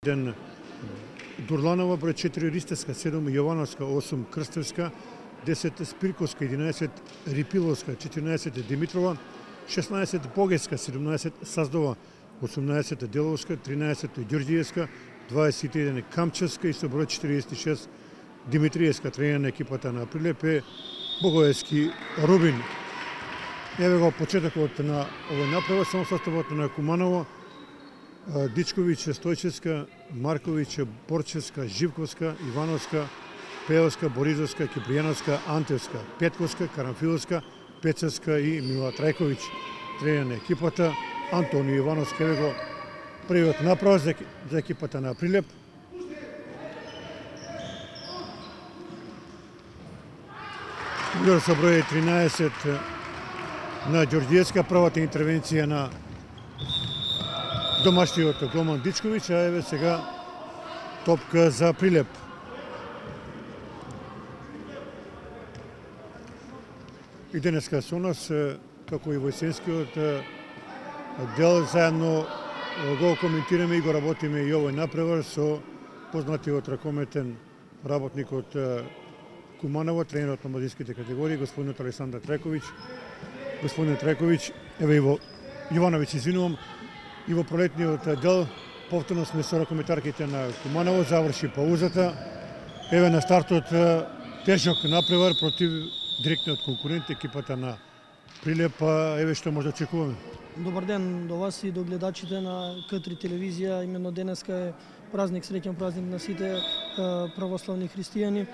1 Дурланова, број 4 Ристевска, 7 Јовановска, 8 Крстевска, 10 Спирковска, 11 Рипиловска, 14 Димитрова, 16 Богеска, 17 Саздова, 18 Деловска, 13 Ѓорѓиевска, 21 Камчевска и со број 46 Димитриевска. Тренер на екипата на Прилеп е Богоевски Рубин. Еве го почетокот на овој направа, само составот на Куманово: Дичковиќ, Стојчевска, Марковиќ, Борчевска, Живковска, Ивановска, Пеовска, Боризовска, Кипријановска, Антевска, Петковска, Карамфиловска, Пецевска и Мила Трајковиќ. Тренер на екипата Антонио Ивановски. Еве го првиот направа за екипата на Прилеп. Удар со број 13 на Ѓорѓиевска, првата интервенција на домашниот голман Дичковиќ, а еве сега топка за Прилеп. И денеска со нас, како и војсенскиот дел, заедно го коментираме и го работиме и овој напревар со познатиот ракометен работник од Куманово, тренерот на младинските категории, господинот Александар Трајковиќ. Господин Трајковиќ, еве Иво Јовановиќ, извинувам, и во пролетниот дел повторно сме со ракометарките на Куманово, заврши паузата. Еве на стартот тежок напревар против директниот конкурент, екипата на Прилеп. Еве што може да очекуваме. Добар ден до вас и до гледачите на К3 телевизија. Именно денеска е празник, среќен празник на сите православни христијани.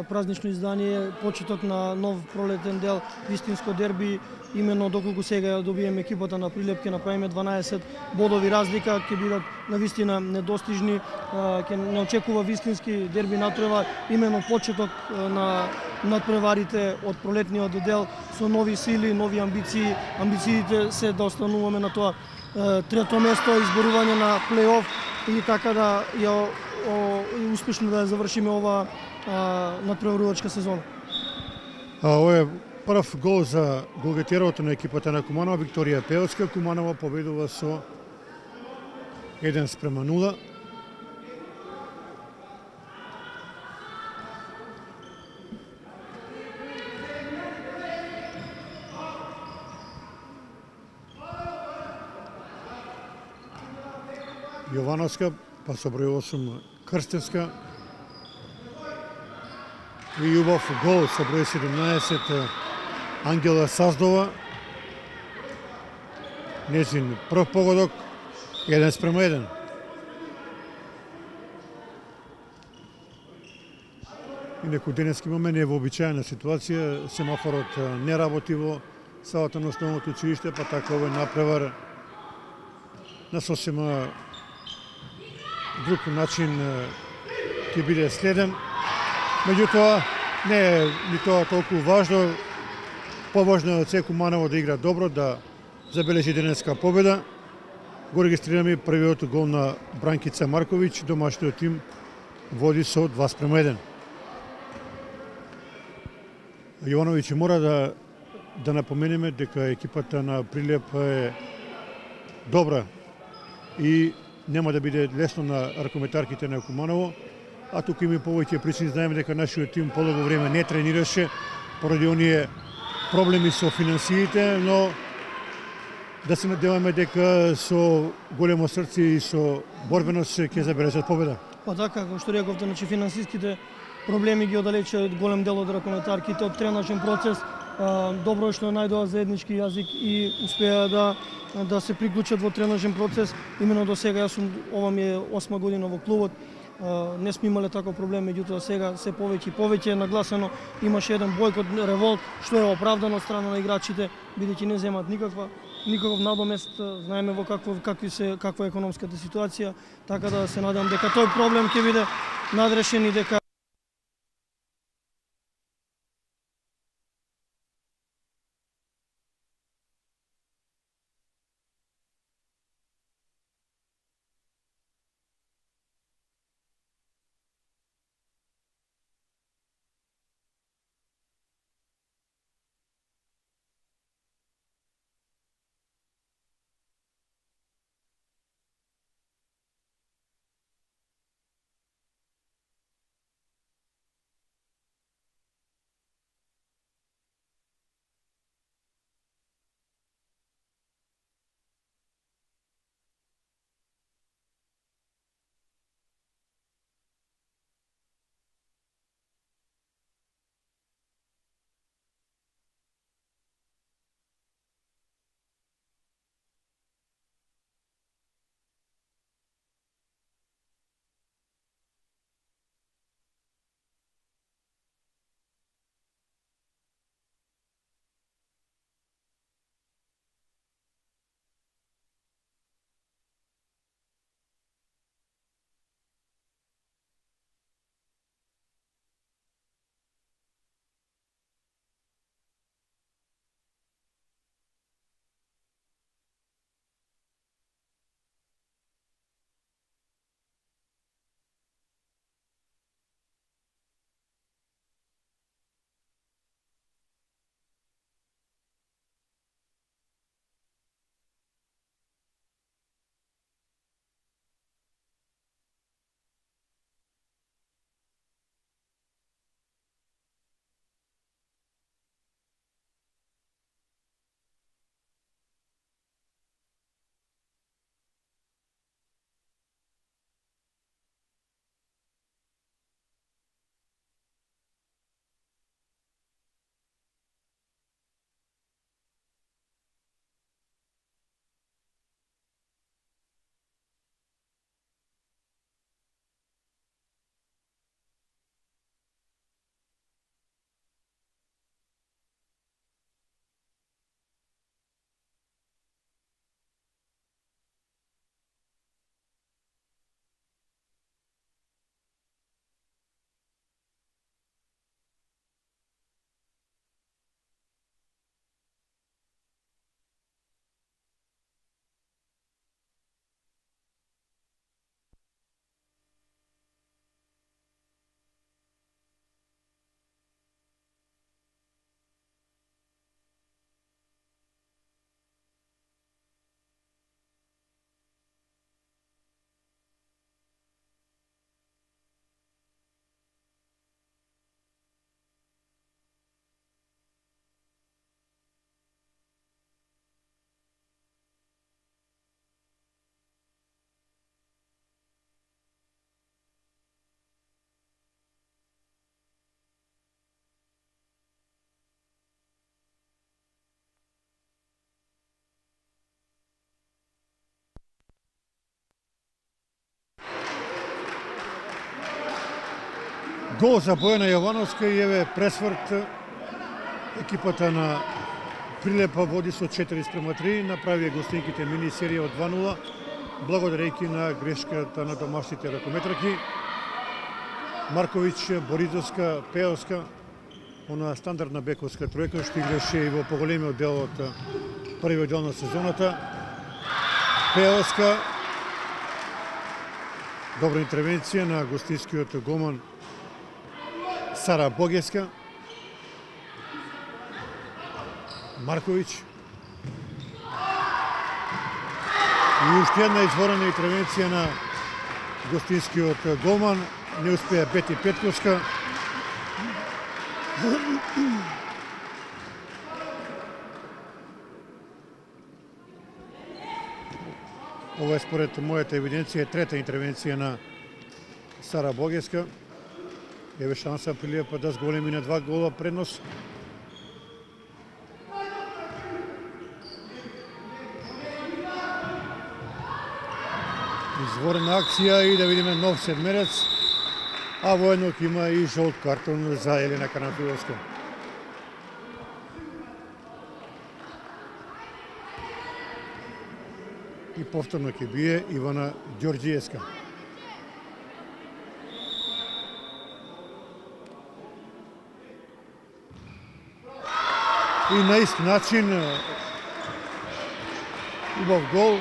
Празнично издание, почеток на нов пролетен дел, вистинско дерби. Именно доколку сега ја добиеме екипата на Прилеп, ќе направиме 12 бодови разлика, ќе бидат навистина недостижни, ќе не очекува вистински дерби натпревар, именно почеток на надпреварите од пролетниот дел со нови сили, нови амбиции. Амбициите се да остануваме на тоа трето место, изборување на плей-оф и така да ја успешно да ја завршиме ова надпреварувачка сезона. Ова е прв гол за голгетерот на екипата на Куманово, Викторија Пеовска. Куманово победува со 1:0. Јовановска, па со број 8 Крстевска. И убав гол со број 17 Ангела Саздова. Незин прв погодок, 1:1. Инаку денеска имаме невообичаена ситуација. Семафорот не работи во салата на основното училиште, па така овој напревар на сосема друг начин ќе биде следен. Меѓутоа, не е ни тоа толку важно. Поважно е од се Куманово да игра добро, да забележи денеска победа. Го регистрираме првиот гол на Бранкица Марковиќ. Домашниот тим води со 2:1. Јовановиќ, мора да напоменеме дека екипата на Прилеп е добра и нема да биде лесно на ракометарките на Куманово, а туку има повеќе причини. Знаеме дека нашиот тим подолго време не тренираше поради оние проблеми со финансиите, но да се надеваме дека со големо срце и со борбеност ќе забележат победа. Па така, како што рековте, значи финансиските проблеми ги оддалечуваат голем дел од ракометарките од тренажен процес. Добро е што најдоа заеднички јазик и успеа да се приклучат во тренажен процес. Именно до сега, ова ми е 8 година во клубот, не сме имале таков проблем, меѓутоа сега се повеќе и повеќе нагласено. Имаше еден бојкот, револт, што е оправдано од страна на играчите, бидејќи не земат никаков надомест. Знаеме во каква е економската ситуација, така да се надевам дека тој проблем ќе биде надрешен и дека Гол за Бојана Јовановска и еве пресврт. Екипата на Прилепа води со 4:3, направи гостинките мини серија од 2:0, благодарејќи на грешката на домашните ракометраки. Марковиќ, Боризовска, Пеовска, она стандардна бековска тројка што играше и во поголемиот дел од првиот дел на сезоната. Пеовска, добра интервенција на гостинскиот голман Сара Богеска. Марковиќ. И уште една изворена интервенција на гостинскиот голман. Не успеа Бети Петковска. Ова е според мојата евиденција трета интервенција на Сара Богеска. Еве шанса Прилепа да зголеми на 2 гола преднос. Изворена акција и да видиме нов седмерец, а воедно има и жолт картон за Елена Карамфиловска. И повторно ќе бие Ивана Ѓорѓиевска. И на ист начин убав гол.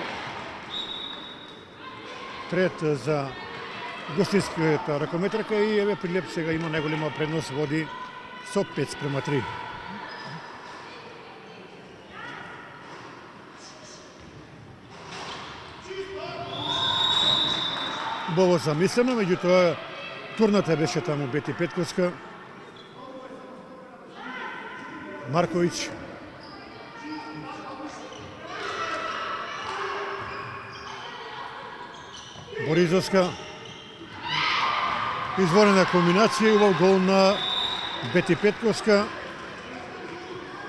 Трет за гостинската ракометрака и еве Прилеп сега има најголема предност, води со 5:3. Убаво замислено, меѓутоа турната беше таму Бети Петковска. Марковиќ. Боризовска. Изворена комбинација и убав гол на Бети Петковска.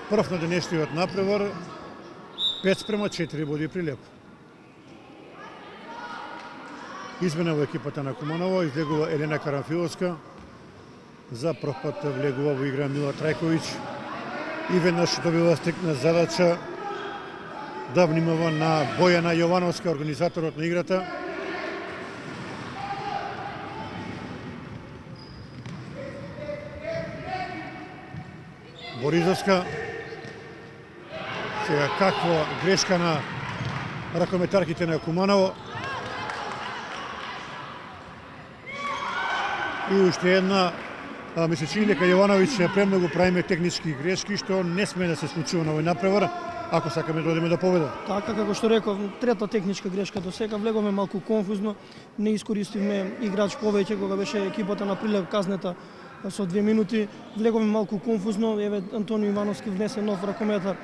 Прв на денешниот напревар. 5:4 води Прилеп. Измена во екипата на Куманово, излегува Елена Карамфиловска. За прв пат влегува во игра Мила Трајковиќ. И веднаш добива стрикна задача да внимава на Бојана Јовановска, организаторот на играта. Боризовска. Сега каква грешка на ракометарките на Куманово. И уште една, ми се чини дека Јовановиќ премногу правиме технички грешки, што не сме да се случува на овој напревар, ако сакаме да одиме до победа. Така, како што реков, трета техничка грешка до сега, влеговме малку конфузно, не искористивме играч повеќе кога беше екипата на Прилеп казнета со 2 минути, влеговме малку конфузно, еве Антонио Ивановски внесе нов ракометар,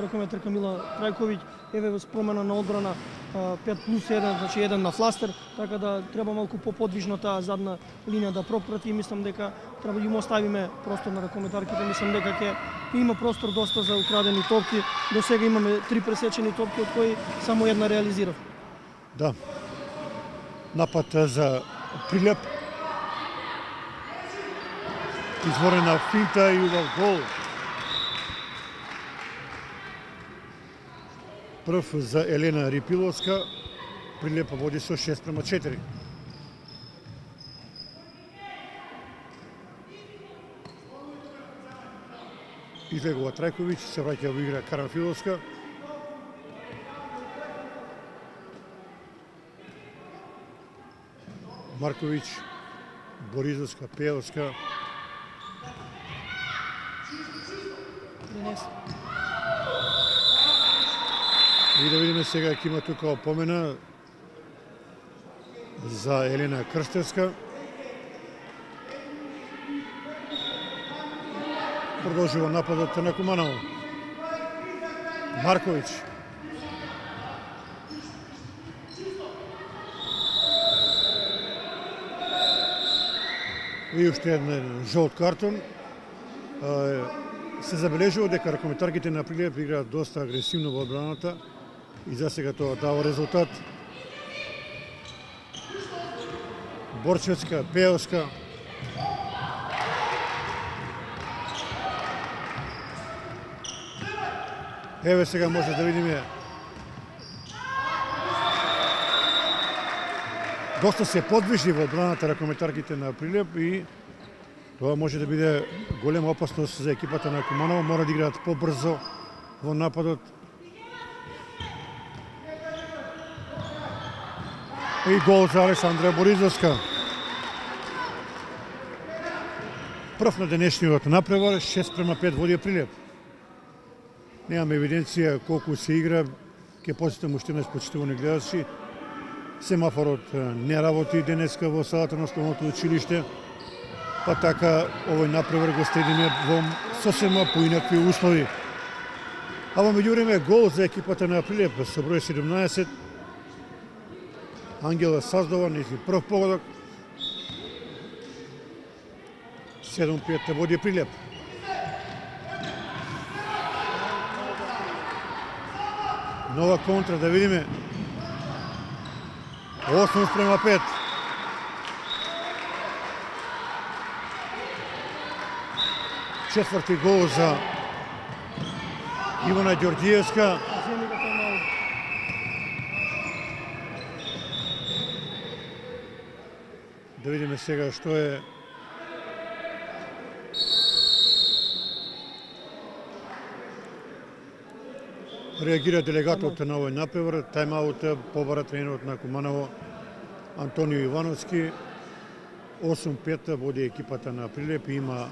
ракометарка Мила Трајковиќ, еве спромена на одбрана 5+1, значи 1 на фластер, така да треба малку поподвижно таа задна линија да пропрати, мислам дека треба да им оставиме простор на ракометарките, мислам дека ќе има простор доста за украдени топки, до сега имаме 3 пресечени топки, од кои само една реализирав. Да. Напад за Прилеп. Изворена финта и убав гол. Прв за Елена Рипиловска. Прилепа води со 6:4. Излегува Трајковиќ, се враќа во игра Карамфиловска. Марковиќ, Боризовска, Пеовска. И да видиме сега ќе има тука опомена за Елена Крстевска. Продолжува нападот на Куманово. Марковиќ. И уште еден жолт картон. Се забележува дека ракометарките на Прилеп играат доста агресивно во одбраната и за сега тоа дава резултат. Борчевска, Пеовска, Еве сега може да видиме доста се подвижи во одбраната ракометарките на Прилеп и тоа може да биде голема опасност за екипата на Куманово. Мора да играат побрзо во нападот. И гол за Александра Боризовска. Прв на денешниот напревар, 6:5 води Прилеп. Немаме евиденција колку се игра, ќе посетам уште еднаш почитувани гледачи. Семафорот не работи денеска во салата на основното училиште, па така овој напревар го следиме во сосема поинакви услови. А во меѓувреме гол за екипата на Прилеп со број 17. Ангела Саздова, нејзин прв погодок. 7:5 води Прилеп. Нова контра, да видиме. 8:5. Четврти гол за Ивана Ѓорѓиевска. Да видиме сега што е реагира делегатот на овој напревар. Тајмаут побара тренерот на Куманово Антонио Ивановски. 8:5 води екипата на Прилеп. Има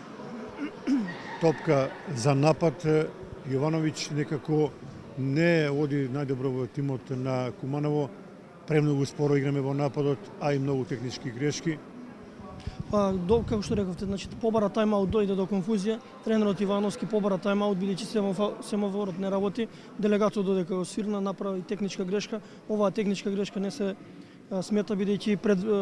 топка за напад. Јовановиќ некако не оди најдобро во тимот на Куманово. Премногу споро играме во нападот, а и многу технички грешки. Како што рековте, значи побара тајмаут, дојде до конфузија. Тренерот Ивановски побара тајмаут бидејќи семафорот не работи. Делегатот додека го свирна, направи техничка грешка. Оваа техничка грешка не се смета бидејќи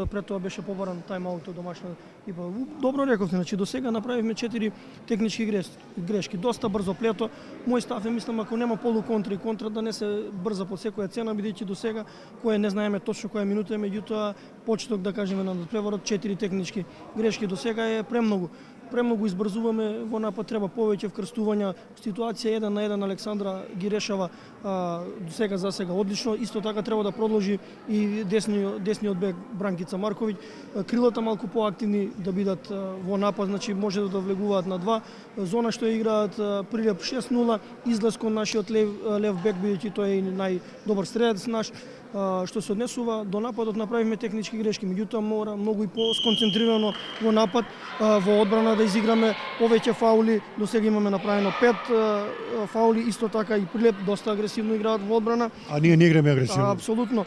пред тоа беше побаран тајмаут од домашна екипа. Добро рековте, значи до сега направивме 4 технички грешки. Доста брзо плето. Мој став е, мислам, ако нема полуконтра и контра, да не се брза по секоја цена, бидејќи до сега кој не знаеме точно која минута е, меѓутоа почеток, да кажеме, на надпреварот 4 технички грешки до сега е премногу. Премногу избрзуваме во напад, треба повеќе вкрстувања. Ситуација 1 на 1 Александра ги решава до сега за сега одлично. Исто така треба да продолжи и десниот бек Бранкица Марковиќ. Крилата малку поактивни да бидат во напад, значи може да влегуваат на 2. Зона што играат Прилеп 6:0, излез кон нашиот лев бек, бидејќи тој е најдобар стрелец наш. Што се однесува до нападот, направивме технички грешки, меѓутоа мора многу и посконцентрирано во напад, во одбрана да изиграме повеќе фаули. До сега имаме направено 5 фаули, исто така и Прилеп доста агресивно играат во одбрана. А ние не играме агресивно. Апсолутно.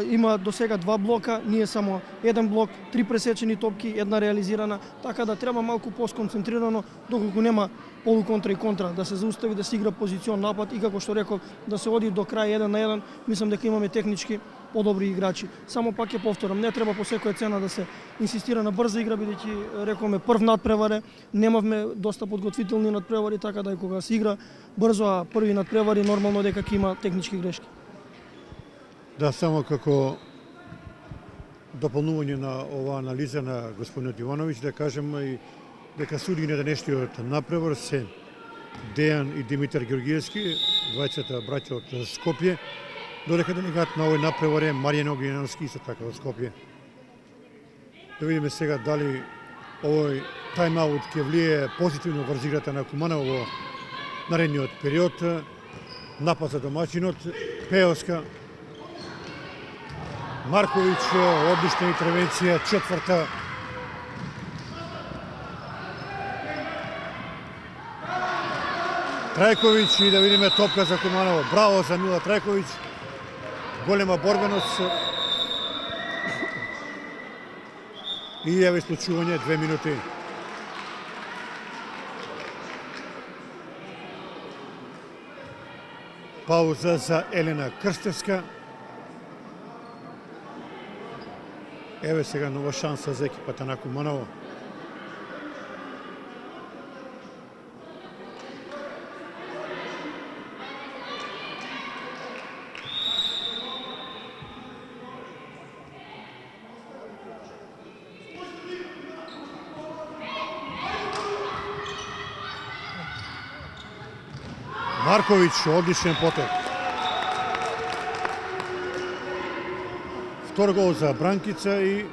Има до сега 2 блока, ние само 1 блок, 3 пресечени топки, 1 реализирана, така да треба малку посконцентрирано доколку нема полуконтра и контра, да се заустави, да се игра позицион напад и како што реков, да се оди до крај 1 на 1. Мислам дека имаме технички подобри играчи. Само пак ќе повторам, не треба по секоја цена да се инсистира на брза игра, бидејќи рековме прв надпреваре, немавме доста подготвителни надпревари, така да и кога се игра брзо, а први надпревари нормално дека ќе има технички грешки. Да, само како дополнување на оваа анализа на господинот Ивановиќ, да кажем и дека судии на денешниот напревар се Дејан и Димитар Ѓорѓиевски, двајцата браќа од Скопје, додека делегат на овој напревар е Маријан Огненовски, исто така од Скопје. Да видиме сега дали овој тајмаут ќе влие позитивно врз играта на Куманово во наредниот период. Напад за домаќинот, Пеоска, Марковиќ, одлична интервенција, четврта. Трајковиќ и да видиме топка за Куманово. Браво за Мила Трајковиќ. Голема борбеност. И еве исклучување 2 минути. Пауза за Елена Крстевска. Еве сега нова шанса за екипата на Куманово. Марковиќ, одличен потек. Втор гол за Бранкица и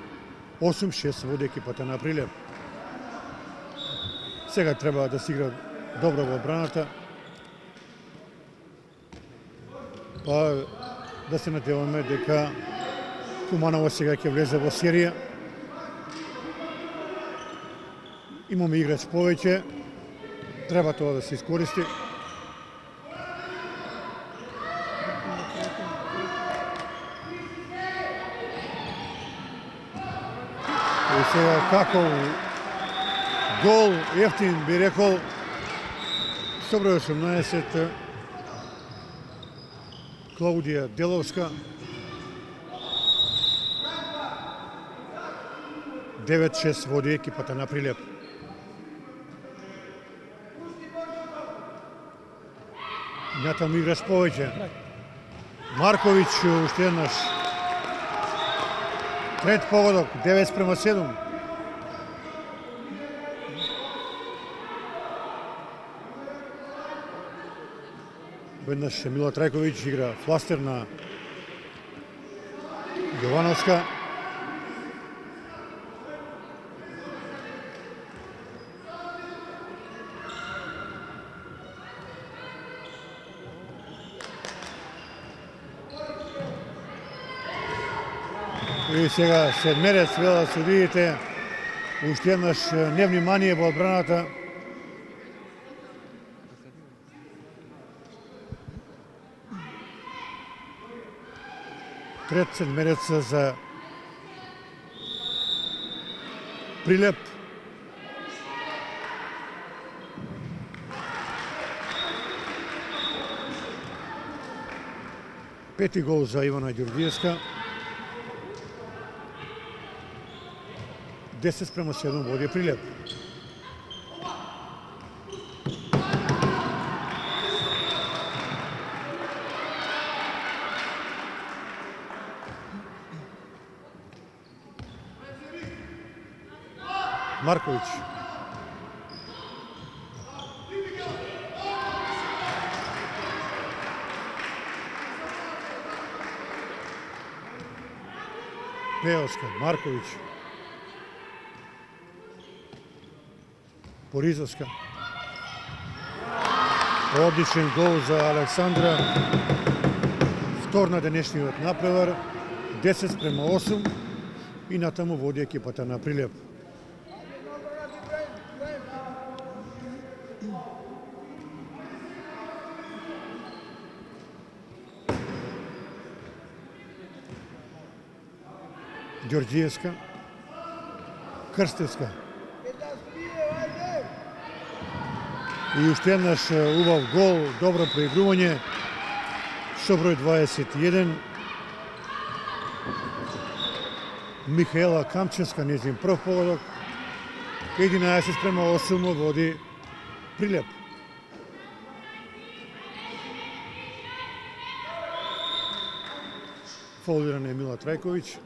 8-6 води екипата на Прилеп. Сега треба да се игра добро во одбраната. Па да се надеваме дека Куманово сега ќе влезе во серија. Имаме играч повеќе. Треба тоа да се искористи. И сега како гол ефтин би рекол со број 18 Клаудија Деловска. 9-6 води екипата на Прилеп. Натаму играш повеќе. Марковиќ уште еднаш. Трет погодок, 9-7. Веднаш Мила Трајковиќ игра фластер на Јовановска. И сега се мерят велат судиите. Уште еднаш невнимание во одбраната. Трет седмерец за Прилеп. Пети гол за Ивана Ѓорѓиевска. 10-7 води Прилеп. Марковиќ. Пеовска, Марковиќ. Поризовска. Одличен гол за Александра. Втор на денешниот напревар. 10-8 и натаму води екипата на Прилеп. Ѓорѓиевска. Крстевска. И уште еднаш убав гол, добро преигрување со број 21. Михаела Камчевска, нејзин прв погодок. 11-8 води Прилеп. Фаулиран е Мила Трајковиќ.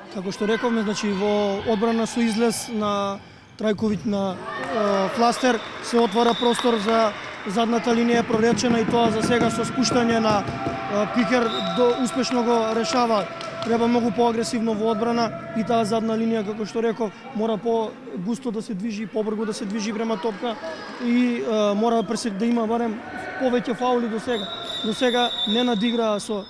Како што рековме, значи во одбрана со излез на Трајковиќ на фластер се отвара простор за задната линија проречена и тоа за сега со спуштање на Пикер успешно го решава. Треба многу поагресивно во одбрана и таа задна линија, како што реков, мора по-густо да се движи, побрзо да се движи према топка и мора да има барем повеќе фаули до сега. До сега не надиграа со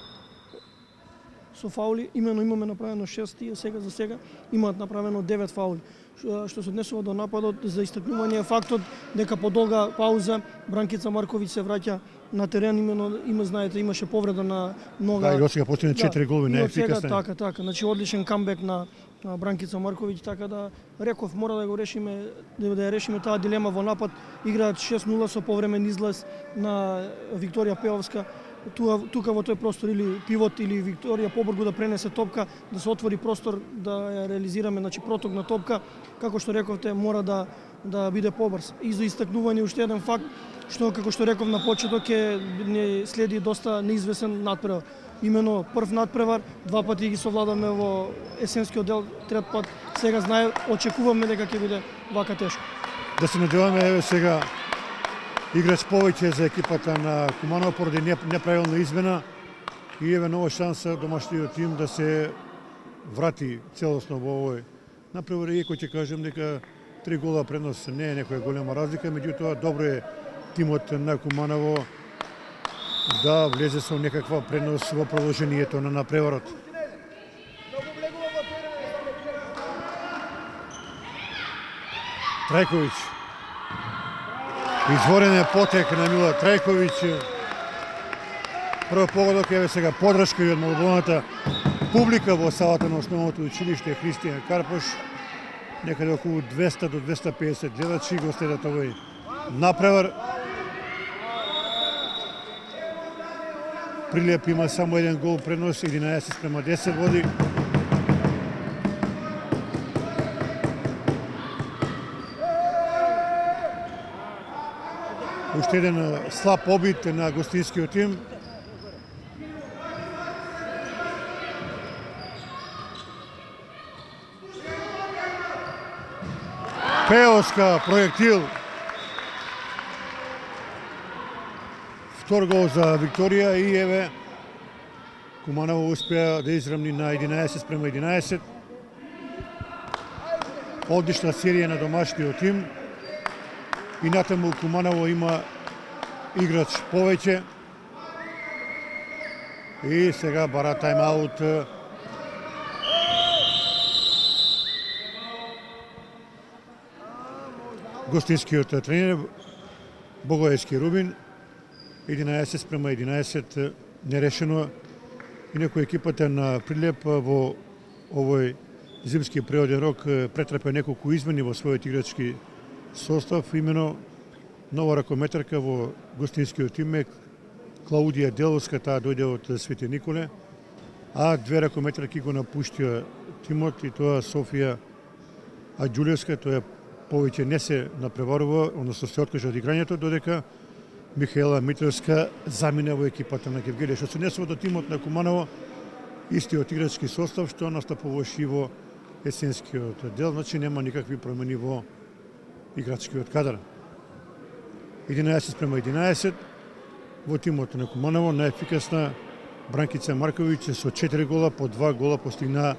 фаули, имено имаме направено 6 тие сега за сега, имаат направено 9 фаули. Што се однесува до нападот, за истакнување фактот дека по долга пауза Бранкица Марковиќ се враќа на терен, имено знаете, имаше повреда на нога. Да, и сега постигна 4 голови неефикасни. Така. Значи одличен камбек на Бранкица Марковиќ, така да реков мора да го решиме, да ја решиме таа дилема во напад. Играат 6-0 со повремен излез на Викторија Пеовска. Тука во тој простор или пивот или Викторија побрзо да пренесе топка, да се отвори простор да ја реализираме, значи проток на топка, како што рековте, мора да биде побрз. И за истакнување уште еден факт, што како што реков на почеток не следи доста неизвестен надпревар. Имено прв надпревар, два пати ги совладаме во есенскиот дел, трет пат сега очекуваме дека ќе биде вака тешко. Да се надеваме, еве сега играч повеќе за екипата на Куманово поради неправилна измена и еве нова шанса домашниот тим да се врати целосно во овој напревар, иако ќе кажем дека 3 гола преднос не е некоја голема разлика, меѓутоа добро е тимот на Куманово да влезе со некаква преднос во продолжението на напреварот. Трајковиќ. Изворен е потек на Мила Трајковиќ. Прво погодок еве сега подршка и од молодоната публика во салата на основното училиште Христијан Карпош. Некаде околу 200 до 250 гледачи го следат овој напревар. Прилеп има само еден гол преднос, 11:10 води. Уште еден слаб обид на гостинскиот тим. Пеоска проектил. Втор гол за Викторија и еве Куманово успеа да изравни на 11:11. Одлична серија на домашниот тим. И натаму Куманово има играч повеќе. И сега бара тајм-аут. Гостинскиот тренер Богоевски Рубин. 11:11 нерешено. Инаку екипата на Прилеп во овој зимски природен рок претрпе неколку измени во својот играчки состав, имено нова ракометарка во гостинскиот тим е Клаудија Деловска, таа дојде од Свети Николе, а две ракометарки го напуштија тимот и тоа Софија Аѓулевска, тоа повеќе не се напреварува, односно се откажа од играњето, додека Михаела Митровска замина во екипата на Гевгелија. Што се однесува до тимот на Куманово, истиот играчки состав што настапуваше и во есенскиот дел, значи нема никакви промени во играчкиот кадар. 11:11 во тимот на Куманово најефикасна Бранкица Марковиќ со 4 гола, по 2 гола постигна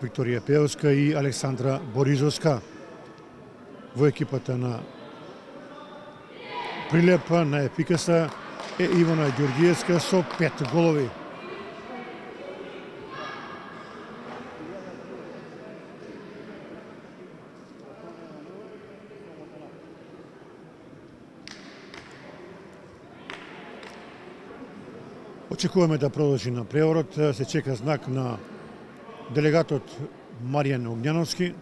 Викторија Пеоска и Александра Боризовска. Во екипата на Прилеп најефикасна е Ивана Ѓорѓиевска со 5 голови. Очекуваме да продолжи напреварот, се чека знак на делегатот Маријан Огњановски.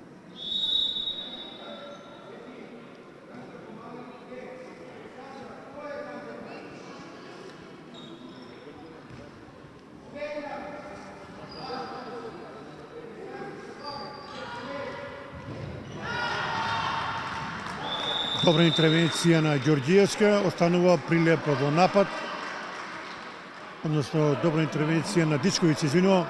Добра интервенција на Ѓорѓиевска, останува Прилеп во напад. Односно, добра интервенција на Дичковиќ, извинувам.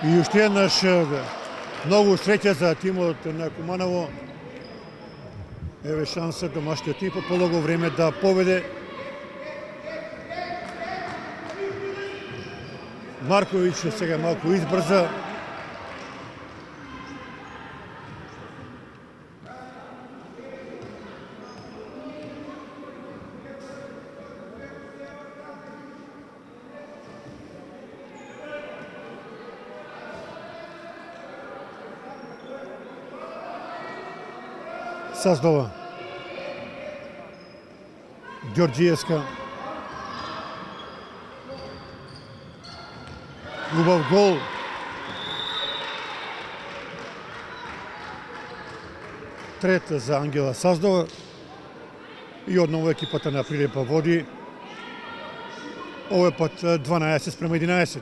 И уште еднаш многу среќа за тимот на Куманово. Еве шанса домашниот тим по полого време да победе. Марковиќ сега малку избрза. Саздова. Ѓорѓиевска. Убав гол. Трет за Ангела Саздова. И одново екипата на Прилепа води. Овој пат 12:11.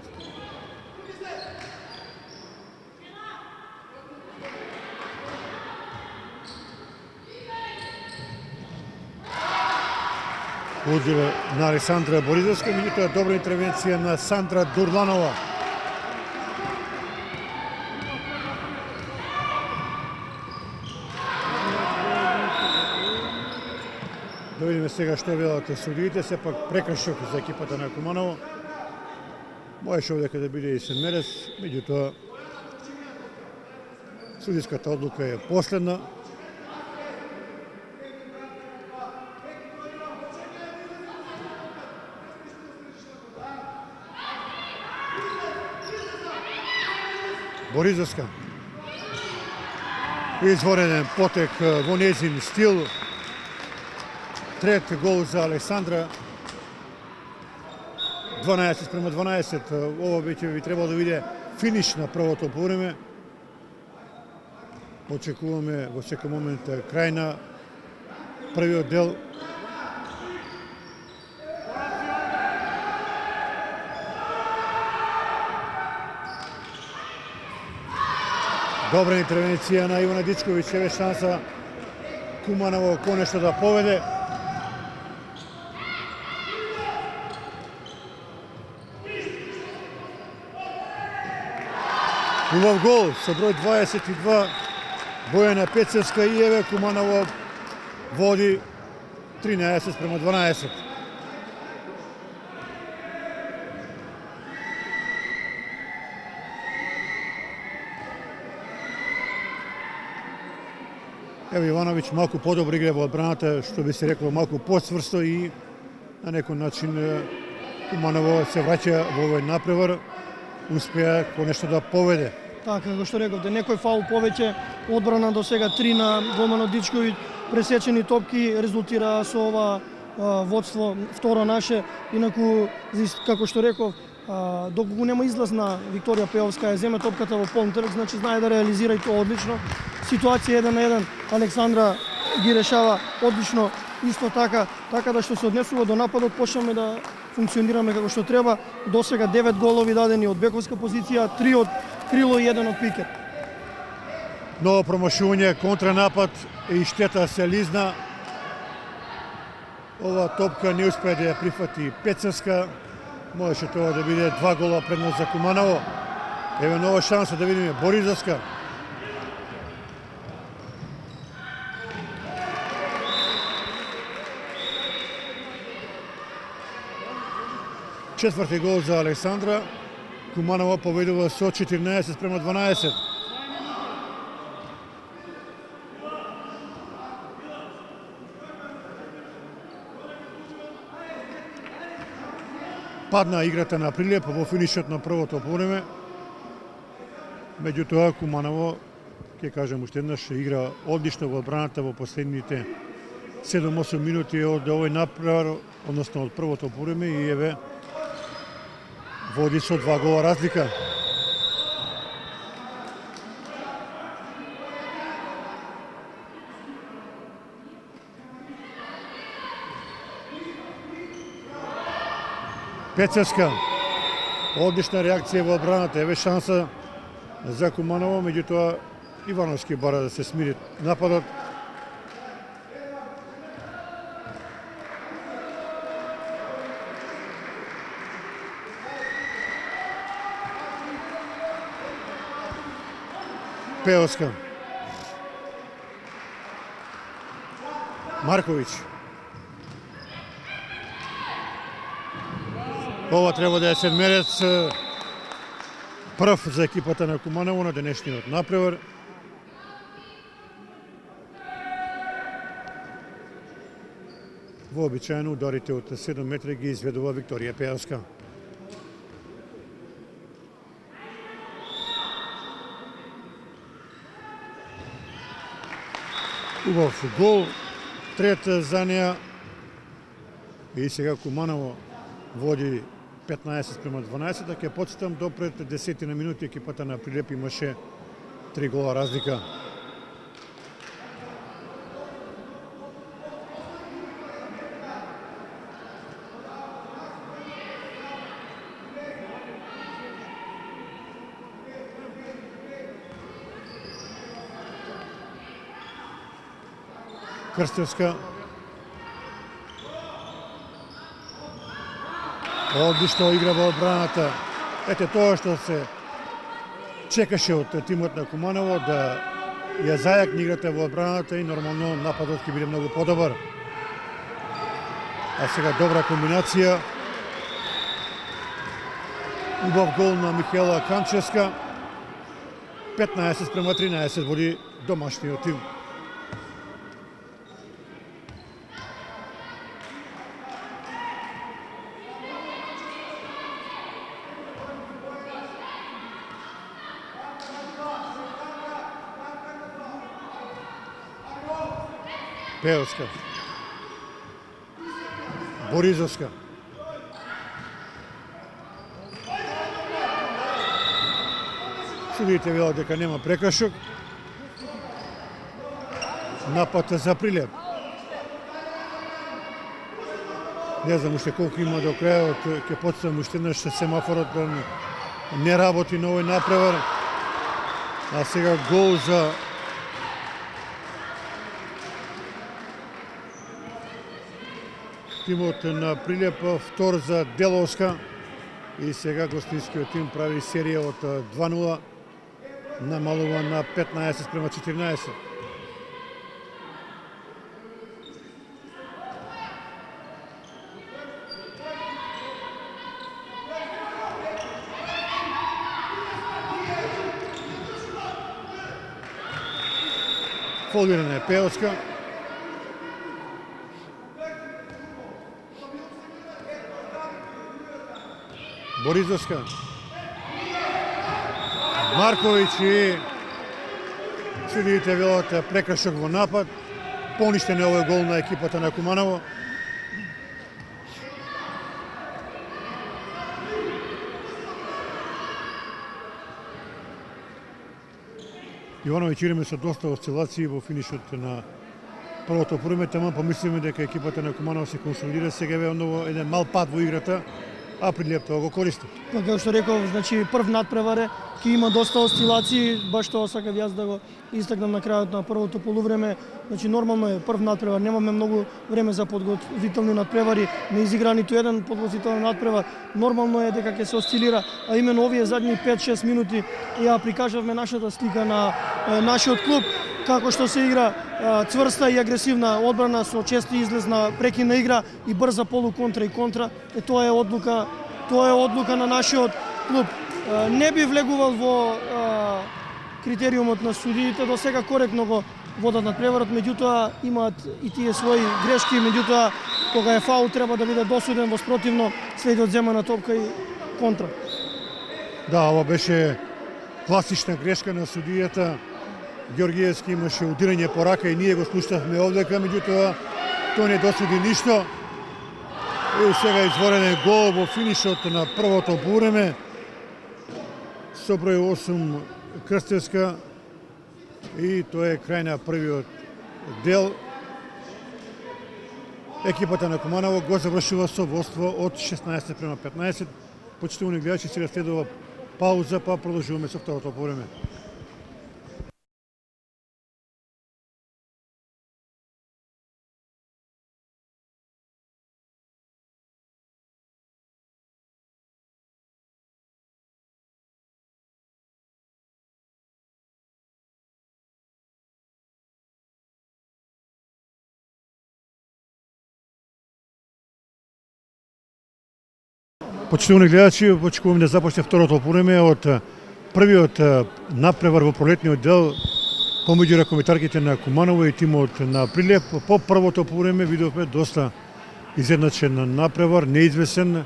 Удил на Александра Боризовска, меѓутоа добра интервенција на Сандра Дурланова. Да видиме сега што велат судиите, сепак прекршок за екипата на Куманово. Можеше овдека да биде и седмерец, меѓутоа судиската одлука е последна. Боризовска. Изворенен потек во нејзин стил. Трет гол за Александра. 12:12. Ова веќе би требало да биде финиш на првото полувреме. Очекуваме во секој момент крај на првиот дел. Добра интервенција на Ивана Дичковиќ, еве шанса Куманово конечно да поведе. Убав гол со број 22 Бојана Пецевска и еве Куманово води 13:12. Ево Ивановиќ малку подобро игра во одбраната, што би се рекло малку посврсто и на некој начин Куманово се враќа во овој напревар, успеа конечно да поведе. Така, како што рековте, некој фаул повеќе, одбрана до сега 3 на голманот Дичковиќ, пресечени топки резултира со ова водство, второ наше, инаку, како што реков, доколку нема излаз на Викторија Пеовска, ја земе топката во полн трг, значи знае да реализира и тоа одлично. Ситуација 1-1, Александра ги решава одлично, исто така да што се однесува до нападот, почнеме да функционираме како што треба. До сега 9 голови дадени од бековска позиција, 3 од крило и 1 од пикет. Ново промашување, контранапад и штета се лизна. Ова топка не успеа да ја прифати Пецевска. Можеше тоа да биде 2 гола предност за Куманово. Еве нова шанса да видиме Боризовска. Четврти гол за Александра. Куманово победува со 14:12. Падна играта на Прилеп во финишот на првото полувреме. Меѓутоа Куманово, ќе кажем уште еднаш, игра одлично во одбраната во последните 7-8 минути од овој напревар, односно од првото полувреме, и еве води со 2 гола разлика. Пецевска, одлична реакција во одбраната, еве шанса за Куманово, меѓутоа Ивановски бара да се смири нападот. Пеовска. Марковиќ. Ова треба да е седмерец прв за екипата на Куманово на денешниот напревар. Вообичаено ударите од 7 метри ги изведува Викторија Пеовска. Убав гол, трет за неа. И сега Куманово води 15:12, ќе подсетам до пред 10 минути екипата на Прилеп имаше 3 гола разлика. Крстевска. Одлично игра во одбраната. Ете тоа што се чекаше од тимот на Куманово да ја зајакне играта во одбраната и нормално нападот ќе биде многу подобар. А сега добра комбинација. Убав гол на Михела Канчевска. 15-13 води домашниот тим. Пеовска. Боризовска. Судиите велат дека нема прекршок. Напад за Прилеп. Не знам уште колку има до крајот, ќе потсам уште еднаш семафорот да не работи на овој напревар. А сега гол за тимот на Прилеп, втор за Деловска. И сега гостинскиот тим прави серија од 2-0, намалува на 15-14. Фолирана е Пеовска. Боризовска. Марковиќ и судиите велат прекршок во напад. Поништен е овој гол на екипата на Куманово. Јовановиќ Иреме со доста осцилации во финишот на првото полувреме, тама помислиме дека екипата на Куманово се консолидира, сега е ново еден мал пад во играта, а Прилеп тоа го користи. Па како што реков, значи прв надпревар е, ќе има доста осцилации, баш тоа сакав јас да го истакнам на крајот на првото полувреме. Значи нормално е прв надпревар, немаме многу време за подготвителни надпревари, не изигра ниту еден подготвителен надпревар. Нормално е дека ќе се осцилира, а именно овие задни 5-6 минути ја прикажавме нашата слика на нашиот клуб, како што се игра цврста и агресивна одбрана со чести излез на прекина игра и брза полуконтра и контра. Тоа е одлука на нашиот клуб. Не би влегувал во критериумот на судиите, до сега коректно го водат надпреварот, меѓутоа имаат и тие свои грешки, меѓутоа кога е фаул треба да биде досуден, во спротивно следи одземана топка и контра. Да, ова беше класична грешка на судијата. Ѓоргиевски имаше удирање по рака и ние го слушнавме овдека, меѓутоа тој не досуди ништо. И сега изворен е гол во финишот на првото полувреме. Со број 8 Крстевска и тоа е крај на првиот дел. Екипата на Куманово го завршува со водство од 16-15. Почитувани гледачи, сега следува пауза, па продолжуваме со второто полувреме. Почитувани гледачи, очекуваме да започне второто полувреме од првиот надпревар во пролетниот дел помеѓу ракометарките на Куманово и тимот на Прилеп. По првото полувреме видовме доста изедначен надпревар, неизвесен.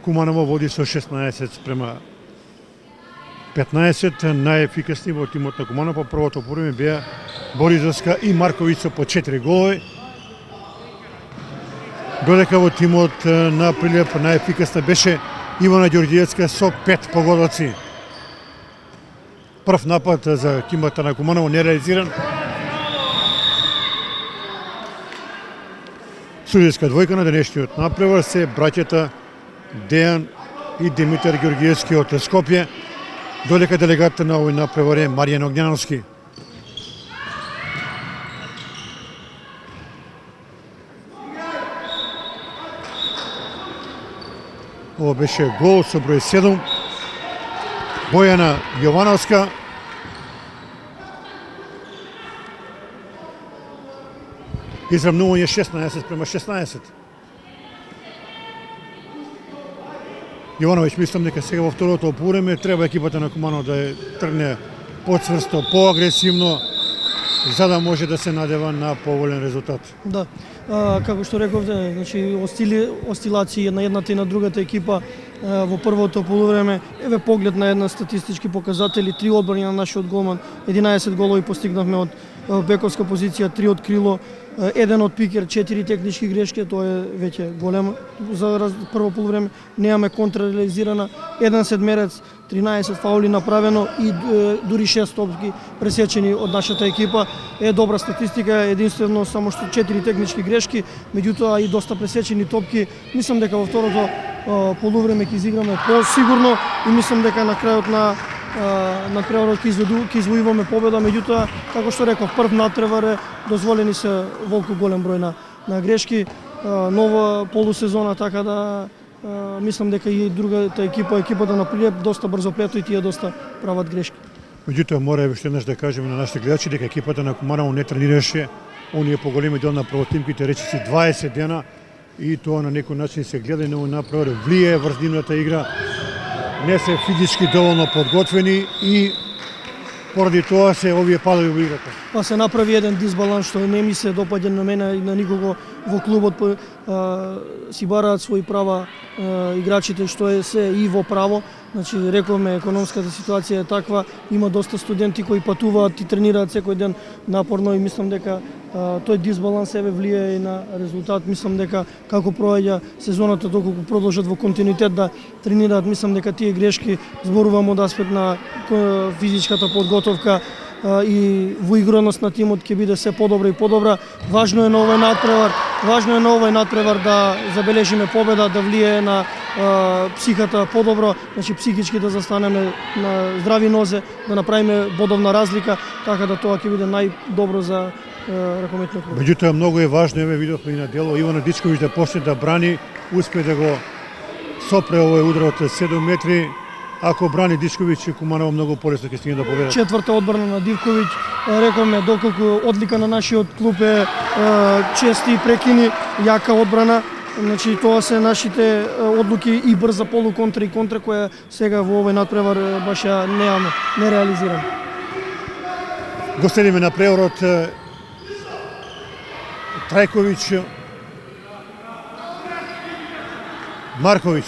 Куманово води со 16-15. Најефикасни во тимот на Куманово по првото полувреме беа Боризовска и Марковиќ со по 4 голови. Додека во тимот на Прилеп најефикасна беше Ивана Ѓорѓиевска со 5 погодоци. Прв напад за тимата на Куманово не реализиран. Судијска двојка на денешниот надпревар се браќата Дејан и Димитар Ѓорѓиевски од Скопје, додека делегат на овој надпревар е Маријан Огњановски. Ова беше гол со број 7. Бојана Јовановска. Изравнување 16:16. Јовановиќ, мислам дека сега во второто полувреме треба екипата на Куманово да тргне поцврсто, поагресивно, за да може да се надева на поволен резултат. Да, како што рековте, значи осцилации на едната и на другата екипа во првото полувреме. Еве поглед на една статистички показатели, 3 одбрани на нашиот голман, 11 голови постигнавме од бековска позиција, 3 од крило, 1 од пикер, 4 технички грешки, тоа е веќе големо за прво полувреме. Немаме контрареализирана, 1 седмерец, 13 фаули направено и дури 6 топки пресечени од нашата екипа. Е добра статистика, единствено само што 4 технички грешки, меѓутоа и доста пресечени топки. Мислам дека во второто полувреме ќе изиграме посигурно и мислам дека на крајот на надпреварот ќе извојуваме победа, меѓутоа, како што реков, прв надпревар дозволени се волку голем број на грешки, нова полусезона, така да мислам дека и другата екипата на Прилеп доста брзо плето и тие доста прават грешки. Меѓутоа, мора уште еднаш да кажеме на нашите гледачи дека екипата на Куманово не тренираше оние поголеми дел на правотимките, речиси 20 дена, и тоа на некој начин се гледа и на овој надпревар влие врз нивната игра. Не се физички доволно подготвени и поради тоа се овие падови во играта. Па се направи еден дисбаланс што не ми се допаѓа на мене и на никого во клубот. Си бараат своји права играчите, што е се и во право. Значи, рековме, економската ситуација е таква, има доста студенти кои патуваат и тренираат секој ден напорно и мислам дека тој дисбаланс еве влијае и на резултат. Мислам дека како проаѓа сезоната, доколку продолжат во континуитет да тренираат, мислам дека тие грешки, зборувам од аспект на физичката подготовка и во играност на тимот ќе биде се подобра и подобра. Важно е на овој надпревар да забележиме победа, да влијае на психата подобро, значи психички да застанеме на здрави нозе, да направиме бодовна разлика, така да тоа ќе биде најдобро за ракометниот клуб. Меѓутоа, многу е важно, еве видовме и на дело, Ивано Дичковиќ да почне да брани, успе да го сопре овој удар од 7 метри. Ако брани Дичковиќ, Куманово многу полесно ќе стигне до победа. Четврта одбрана на Дивковиќ, рековме доколку одлика на нашиот клуб е чести прекини, јака одбрана. Значи тоа се нашите одлуки и брза полуконтра и контра која сега во овој надпревар баш ја немаме, не реализираме. Го следиме на преорот Трајковиќ, Марковиќ.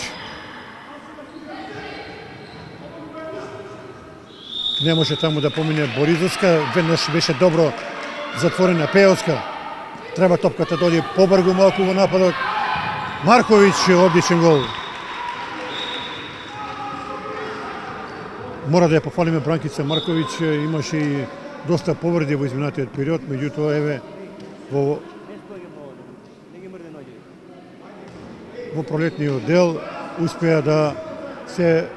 Не може таму да помине Боризовска, веднаш беше добро затворена Пеовска. Треба топката дојде побргу малку во нападот. Марковиќ, одличен гол. Мора да ја пофалиме Бранкица Марковиќ, имаше и доста повреди во изминатиот период, меѓутоа еве во пролетниот дел успеа да се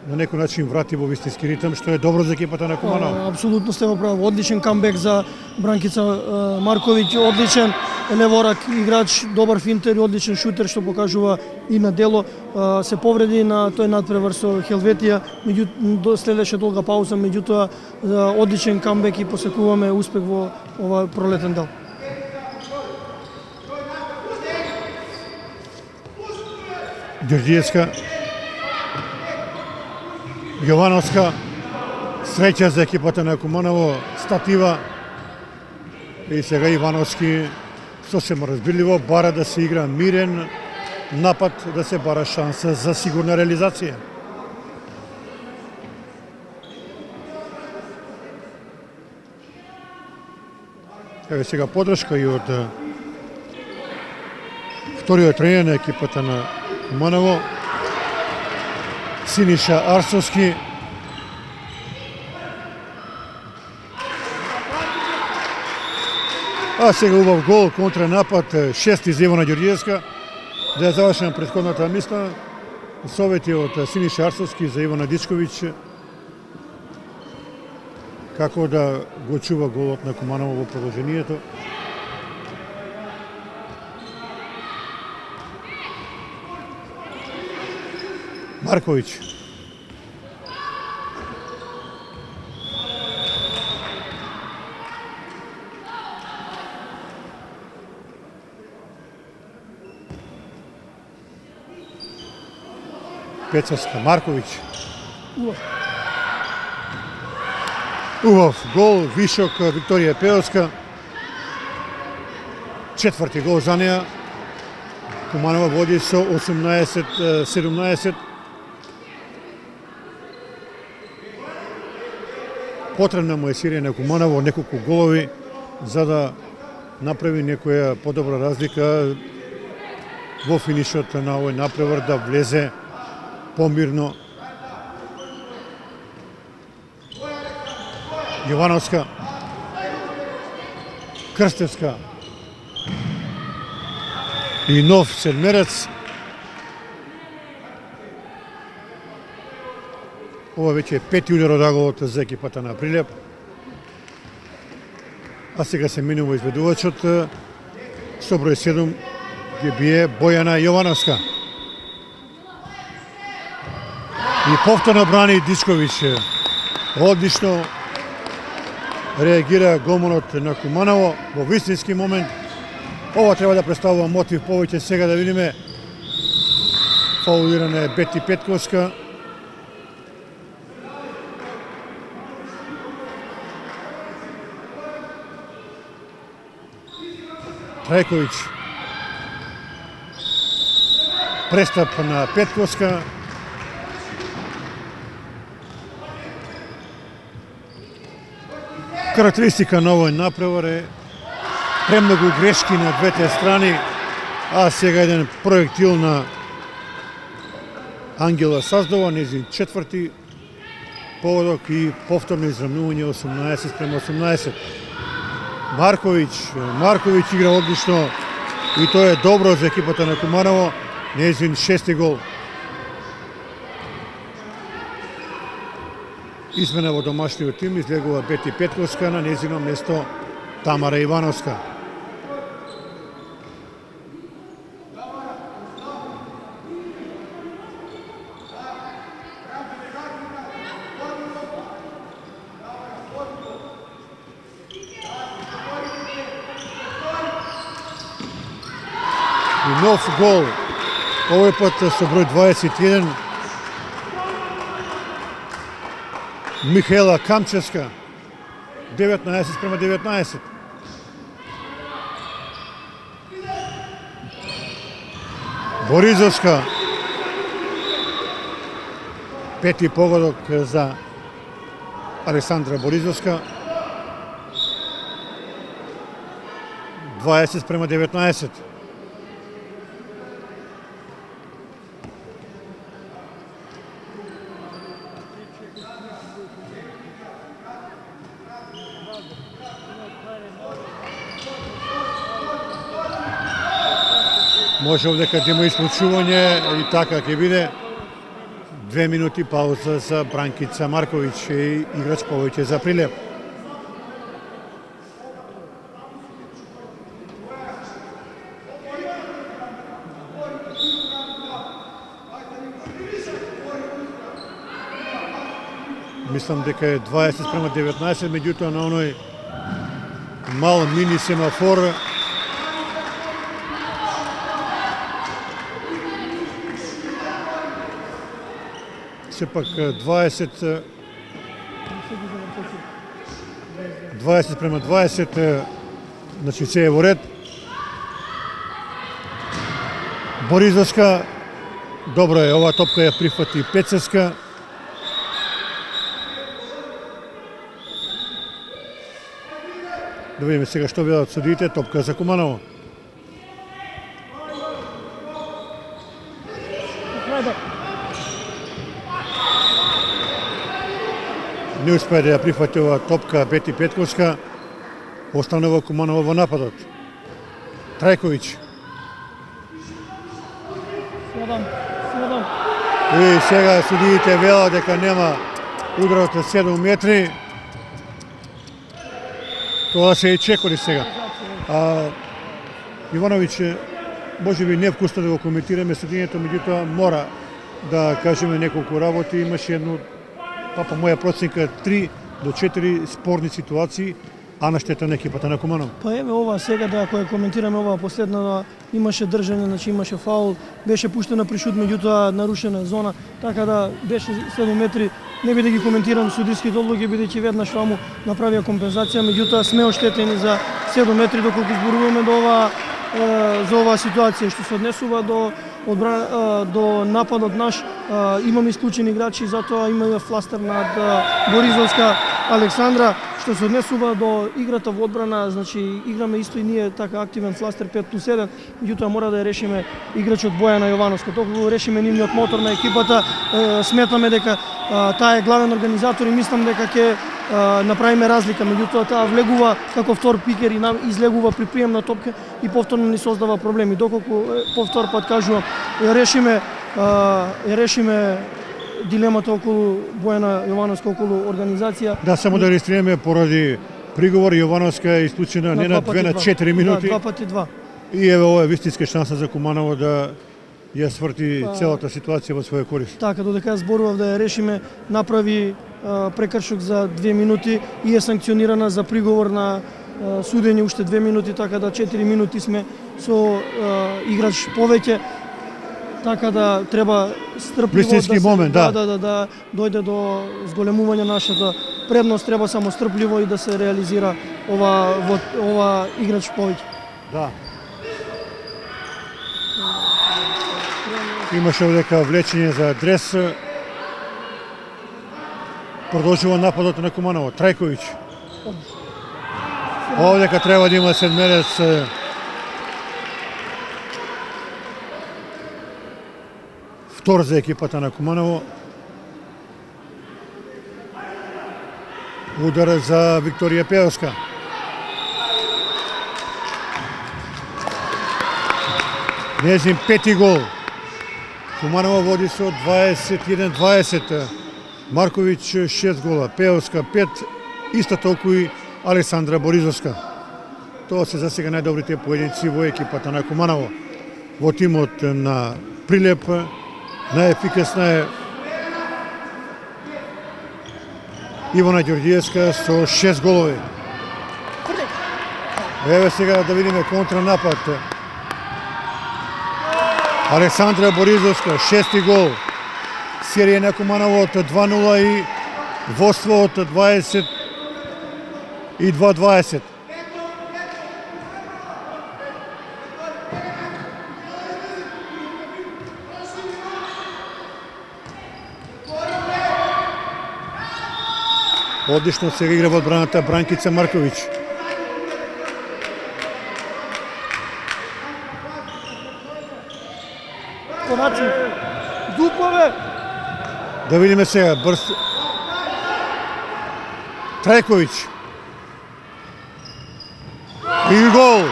на некој начин врати во вистински ритм, што е добро за екипата на Куманово. Апсолутно сте во право. Одличен камбек за Бранкица Марковиќ, одличен леворак играч, добар финтер и одличен шутер што покажува и на дело. Се повреди на тој надпревар со Хелветија, меѓутоа следеше долга пауза, меѓутоа одличен камбек и посекуваме успех во овој пролетен дел. Ѓорѓиевска, Јовановска, среќа за екипата на Куманово, статива и сега Ивановски сосема разбирливо бара да се игра мирен напад, да се бара шанса за сигурна реализација. Еве сега подршка и од вториот тренер на екипата на Куманово, Синиша Арсовски. А сега убав гол, контранапад, 6 за Ивана Ѓорѓиевска. Да ја завршам претходната мисла, совети од Синиша Арсовски за Ивана Дичковиќ, како да го чува голот на Куманово во продолжението. Марковиќ. Пецовска, Марковиќ. Убав. Убав гол, вишок Викторија Пеовска. Четврти гол за неа. Куманова води со 18-17. Потребна му е серија на Куманово, неколку голови, за да направи некоја подобра разлика во финишот на овој напревар, да влезе помирно. Јовановска, Крстевска и нов седмерец. Ова веќе е пети удар од аголот за екипата на Прилеп. А сега се минува изведувачот со број 7 ги бие Бојана Јовановска. И повторно брани Дичковиќ. Одлично реагира голманот на Куманово во вистински момент. Ова треба да представува мотив повеќе. Сега да видиме. Фаулирана е Бети Петковска. Трајковиќ. Престап на Петковска. Карактеристика на овој напревар е премногу грешки на двете страни, а сега еден проектил на Ангела Саздова, незин четврти погодок и повторно израмнување 18-18. Марковиќ игра одлично и тоа е добро за екипата на Куманово, незин шести гол. Измена во домашниот тим, излегува Бети Петковска, на незино место Тамара Ивановска. И нов гол, овој пат со број 21, Михаела Камчевска, 19-19. Боризовска, пети погодок за Александра Боризовска, 20-19. Може овдека да има исклучување и така ќе биде. 2 минути пауза за Бранкица Марковиќ и играч повеќе за Прилеп. Мислам дека е 20-19, меѓутоа на оној мал мини семафор сепак 20-20, значи се е во ред. Боризовска, добро е, ова топка ја прифати Пецевска. Да видиме сега што велат судиите, топка за Куманово. Не успее да ја прифати ова топка Бети Петковска, останува Куманово во нападот. Трајковиќ. И сега судиите велат дека нема ударот од 7 метри. Тоа се и чекори сега. Ивановиќ може би невкусно да го коментираме судињето, меѓутоа мора да кажеме неколку работи, имаше едно, па по моја проценка 3 до 4 спорни ситуации, а на штета на екипата на Куманово. Па еве ова сега да која коментираме ова последна, имаше држање, значи имаше фаул, беше пуштена при шут, меѓутоа нарушена е зона, така да беше 7 метри. Не би да ги коментирам судиските одлуки, бидејќи веднаш ваму направија компензација, меѓутоа сме оштетени за 7 метри доколку зборуваме до за оваа ситуација. Што се однесува до нападот наш, имаме исклучени играчи, затоа имаме фластер над Боризовска Александра. Што се однесува до играта во одбрана, значи играме исто и ние така активен фластер 5+1, меѓутоа мора да ја решиме играчот Бојана Јовановска. Толку го решиме нивниот мотор на екипата, сметаме дека таа е главен организатор и мислам дека ќе направиме разлика, меѓутоа таа влегува како втор пикер и излегува при прием на топка и повторно ни создава проблеми. Доколку повтор пат кажувам, ја решиме дилемата околу Бојана Јовановска околу организација. Да, само да регистрираме поради приговор, Јовановска е исклучена не на 2 на 4 минути. Да, 2 пати 2. И еве ова е вистинска шанса за Куманово да ја сврти целата ситуација во своја корист. Така, додека зборував да ја решиме, направи прекршок за 2 минути и е санкционирана за приговор на судење уште 2 минути, така да 4 минути сме со играч повеќе. Така да треба стрпливо да дојде до зголемување нашата предност, треба само стрпливо и да се реализира ова играч повеќе. Да. Имаше овдека влечење за адрес. Продолжува нападот на Куманово. Трајковиќ. Овдека треба да има седмерец. Втор за екипата на Куманово. Удар за Викторија Пеовска. Нејзин пети гол. Куманово води со 21-20. Марковиќ 6 гола, Пеовска 5, исто толку и Александра Боризовска. Тоа се за сега најдобрите поединци во екипата на Куманово. Во тимот на Прилеп најефикасна е Ивана Ѓорѓиевска со 6 голови. Еве сега да видиме контранапад. Александра Боризовска, 6 гол. Серија на Куманово од 2-0 и водство од 22-20. Одлично сега игра во одбраната Бранкица Марковиќ. Дупове! Да видиме сега, брз... Трајковиќ. И гол!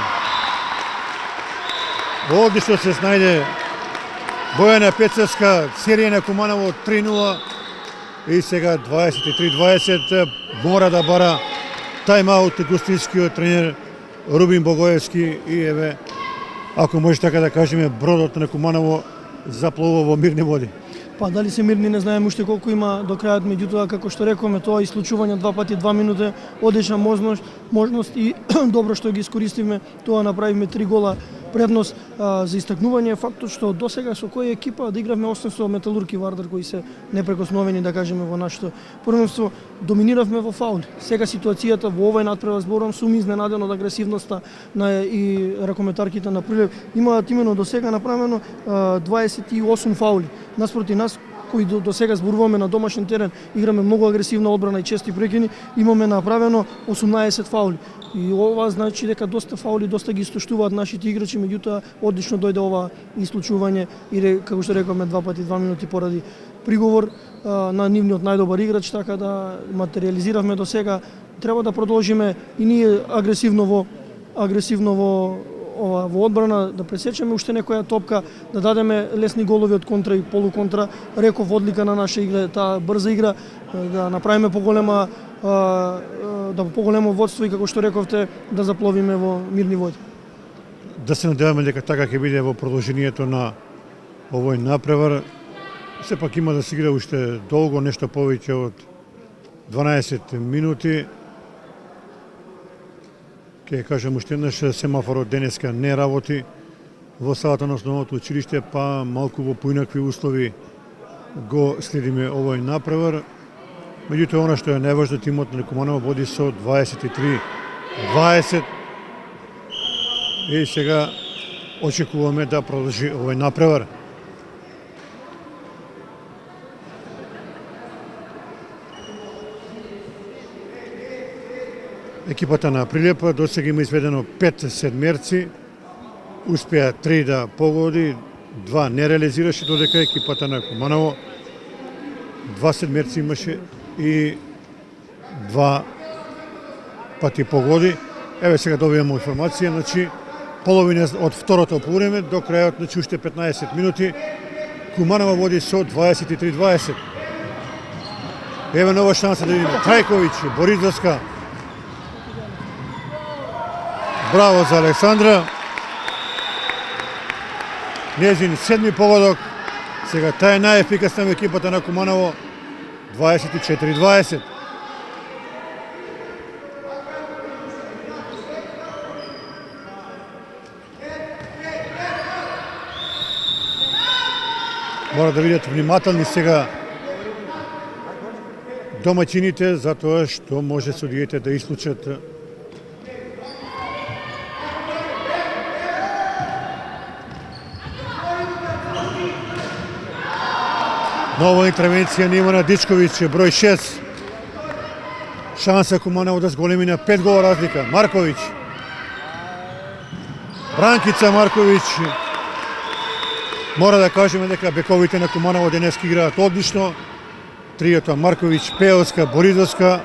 Одлично се снајде Бојана Пецевска, серија на Куманово 3-0 и сега 23-20 мора да бара тајм-аут гостинскиот тренер Рубин Богоевски и еве, ако може така да кажеме, бродот на Куманово заплува во мирни води. Па дали се мирни не знаеме уште колку има до крајот, меѓутоа како што рековме, тоа исклучување 2 пати 2 минути, одлична можност и добро што ги искористивме, тоа направивме 3 гола предност. За истакнување е фактот што досега со која екипа да игравме освен со Металург и Вардар кои се непрекосновени да кажеме во нашето првенство, доминиравме во фаули. Сега ситуацијата во овој надпревар зборувам сум изненаден од агресивноста и ракометарките на Прилеп. Имаат имено до сега направено 28 фаули. Наспроти нас кои до сега зборуваме на домашен терен, играме многу агресивна одбрана и чести прекини, имаме направено 18 фаули. И ова значи дека доста фаули, доста ги истоштуваат нашите играчи, меѓутоа одлично дојде ова исклучување и како што рековме 2 пати 2 минути поради приговор на нивниот најдобар играч, така да материализиравме до сега. Треба да продолжиме и ние агресивно во одбрана, да пресечеме уште некоја топка, да дадеме лесни голови од контра и полуконтра. Реков одлика на наша игра, таа брза игра, да направиме поголемо водство и како што рековте, да запловиме во мирни води. Да се надеваме дека така ќе биде во продолжението на овој напревар. Сепак има да се игра уште долго, нешто повеќе од 12 минути. Ке кажам уште еднаш, семафорот денеска не работи во салата на основното училиште, па малку во поинакви услови го следиме овој направар. Меѓутоа, она што е најважно, тимот на Куманово води со 23-20. И сега очекуваме да продолжи овој направар. Екипата на Прилеп досега има изведено 5 седмерци, успеа 3 да погоди, 2 не реализираше, додека екипата на Куманово 2 седмерци имаше и 2 пати погоди. Еве сега добиваме информација, значи половина од второто полувреме до крајот, значи уште 15 минути. Куманово води со 23-20. Еве нова шанса да видиме. Трајковиќ, Боридовска. Браво за Александра. Незин седми погодок. Сега таа е најефикасна во екипата на Куманово. 24-20. Мора да видат внимателни сега домаќините, затоа што може судиите да исклучат нова интервенција на Ивана Дичковиќ, број 6. Шанса Куманово да зголеми на 5 гола разлика. Марковиќ. Бранкица Марковиќ. Мора да кажеме дека бековите на Куманово денес играат одлично. Триото Марковиќ, Пеовска, Боридовска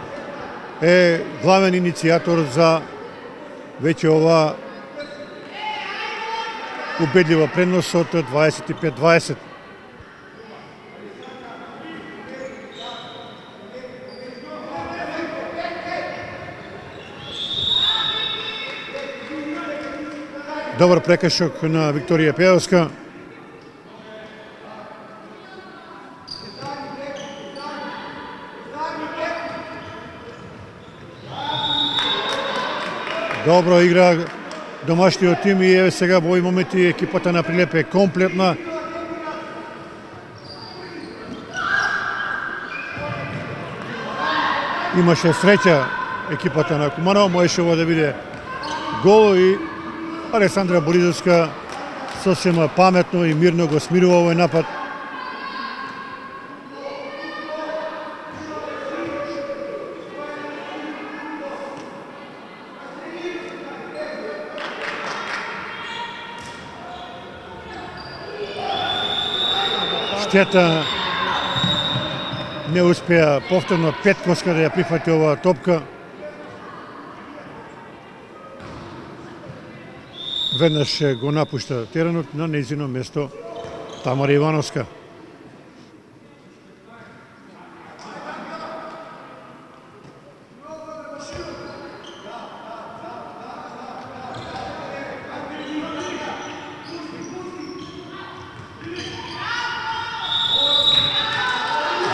е главен иницијатор за веќе ова убедлива предност од 25-20. Добар прекашок на Викторија Пеовска. Добро игра домашниот тим и еве сега во овој моменти екипата на Прилеп е комплетна. Имаше среќа екипата на Куманово, можеше да биде гол и Александра Боридовска сосема паметно и мирно го смирува овој напад. Штета не успеа повторно Петковска да ја прифати оваа топка. Веднаш го напушта теренот, на нејзино место Тамара Ивановска.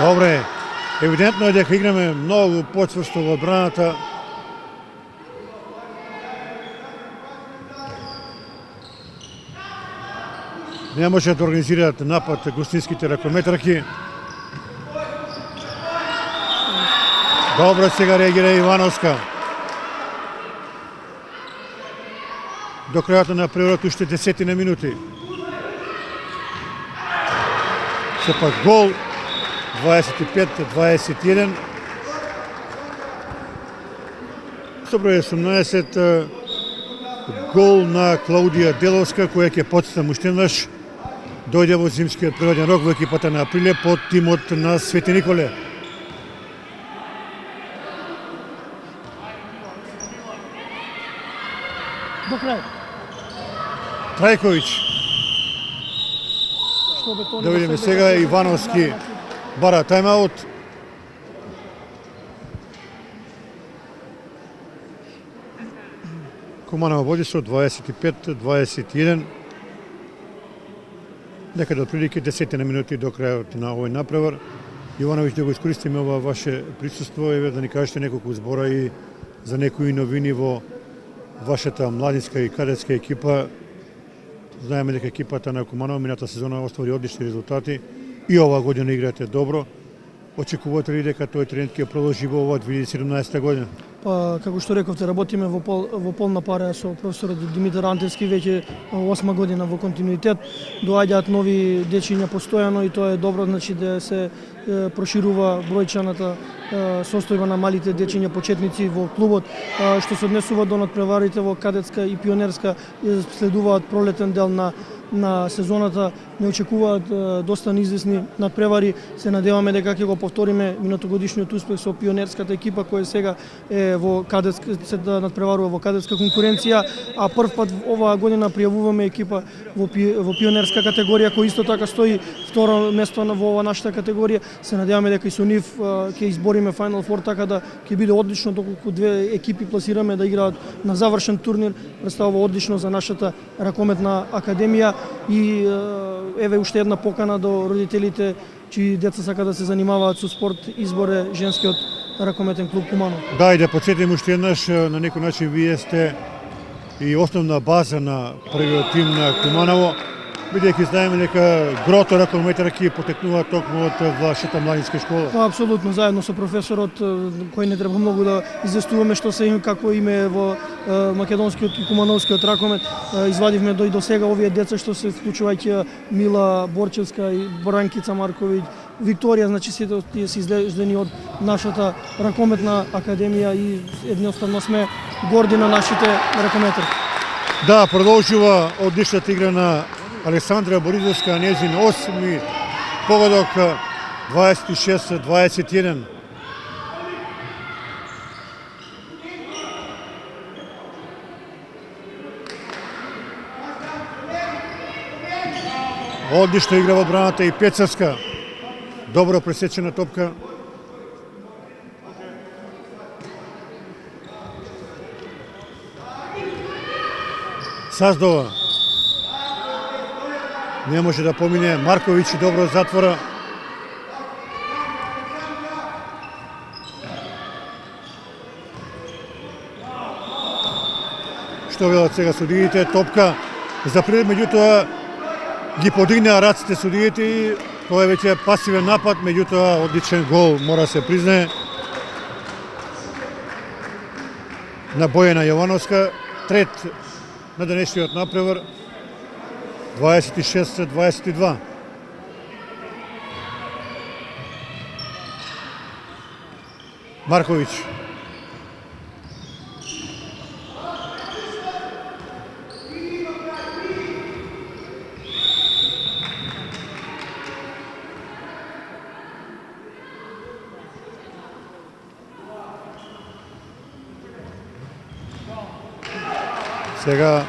Добре, евидентно е дека играме многу почврсто во одбраната. Не може да организираат напад гостинските ракометраки. Добро сега реагира Ивановска. До крајот на преврат уште 10 минути. Сепак гол 25-21. Со број 18 гол на Клаудија Деловска, која ќе потсетам уште еднаш дојде во зимскиот природен рок во екипата на Прилеп под тимот на Свети Николе. До крај. Трајковиќ. Да видиме сега Ивановски бара тајмаут. Куманово води со 25-21. некаде отприлike 10 минути до крајот на овој напревар. Јовановиќ, да го искористиме ова ваше присуство, еве да ни кажете неколку збора и за некои новини во вашата младинска и кадетска екипа. Знаеме дека екипата на Куманово мината сезона оствари одлични резултати и оваа година играте добро. Очекувате ли дека тој тренд ќе продолжи во оваа 2017 година? Па, како што рековте, работиме во полна пара со професорот Димитар Антевски веќе 8 година во континуитет. Доаѓаат нови дечиња постојано и тоа е добро, значи да се проширува бројчаната состојба на малите дечиња почетници во клубот. Што се однесува до надпреварите во кадетска и пионерска, следуваат пролетен дел на сезоната, не очекуваат доста неизвестни надпревари. Се надеваме дека ќе го повториме минатогодишниот успех со пионерската екипа која сега е во кадетска, се да надпреварува во кадетска конкуренција, а прв пат оваа година пријавуваме екипа во пионерска категорија кој исто така стои второ место во ова нашата категорија. Се надеваме дека и со нив ќе избориме Final Four, така да ќе биде одлично доколку две екипи пласираме да играат на завршен турнир. Представува одлично за нашата ракометна академија и еве уште една покана до родителите чии деца сака да се занимаваат со спорт, избор е женскиот ракометен клуб Куманово. Да, и да подсетим уште еднаш, на некој начин вие сте и основна база на првиот тим на Куманово, бидејќи знаеме дека грото ракометарки потекнуваат токму од вашата младинска школа. Па апсолутно, заедно со професорот кој не треба многу да известуваме што се им како име во македонскиот и кумановскиот ракомет. Извадивме до сега овие деца што се вклучувајќи Мила Борчевска и Бранкица Марковиќ, Викторија, значи сите тие се излеждени од нашата ракометна академија и едноставно сме горди на нашите ракометари. Да, продолжува одличната игра на Александра Боризовска, нејзин 8-ми погодок, 26-21. Одлично игра во одбраната и Пецевска. Добро пресечена топка. Саздова. Не може да помине. Марковиќ добро затвора. Што велат сега судиите? Топка за прилет, меѓутоа ги подигнаа раците судиите и тоа е веќе пасивен напад, меѓутоа одличен гол, мора се признае. На Бојана Јовановска, трет на денешниот напревар, 26-22. Марковиќ. Сега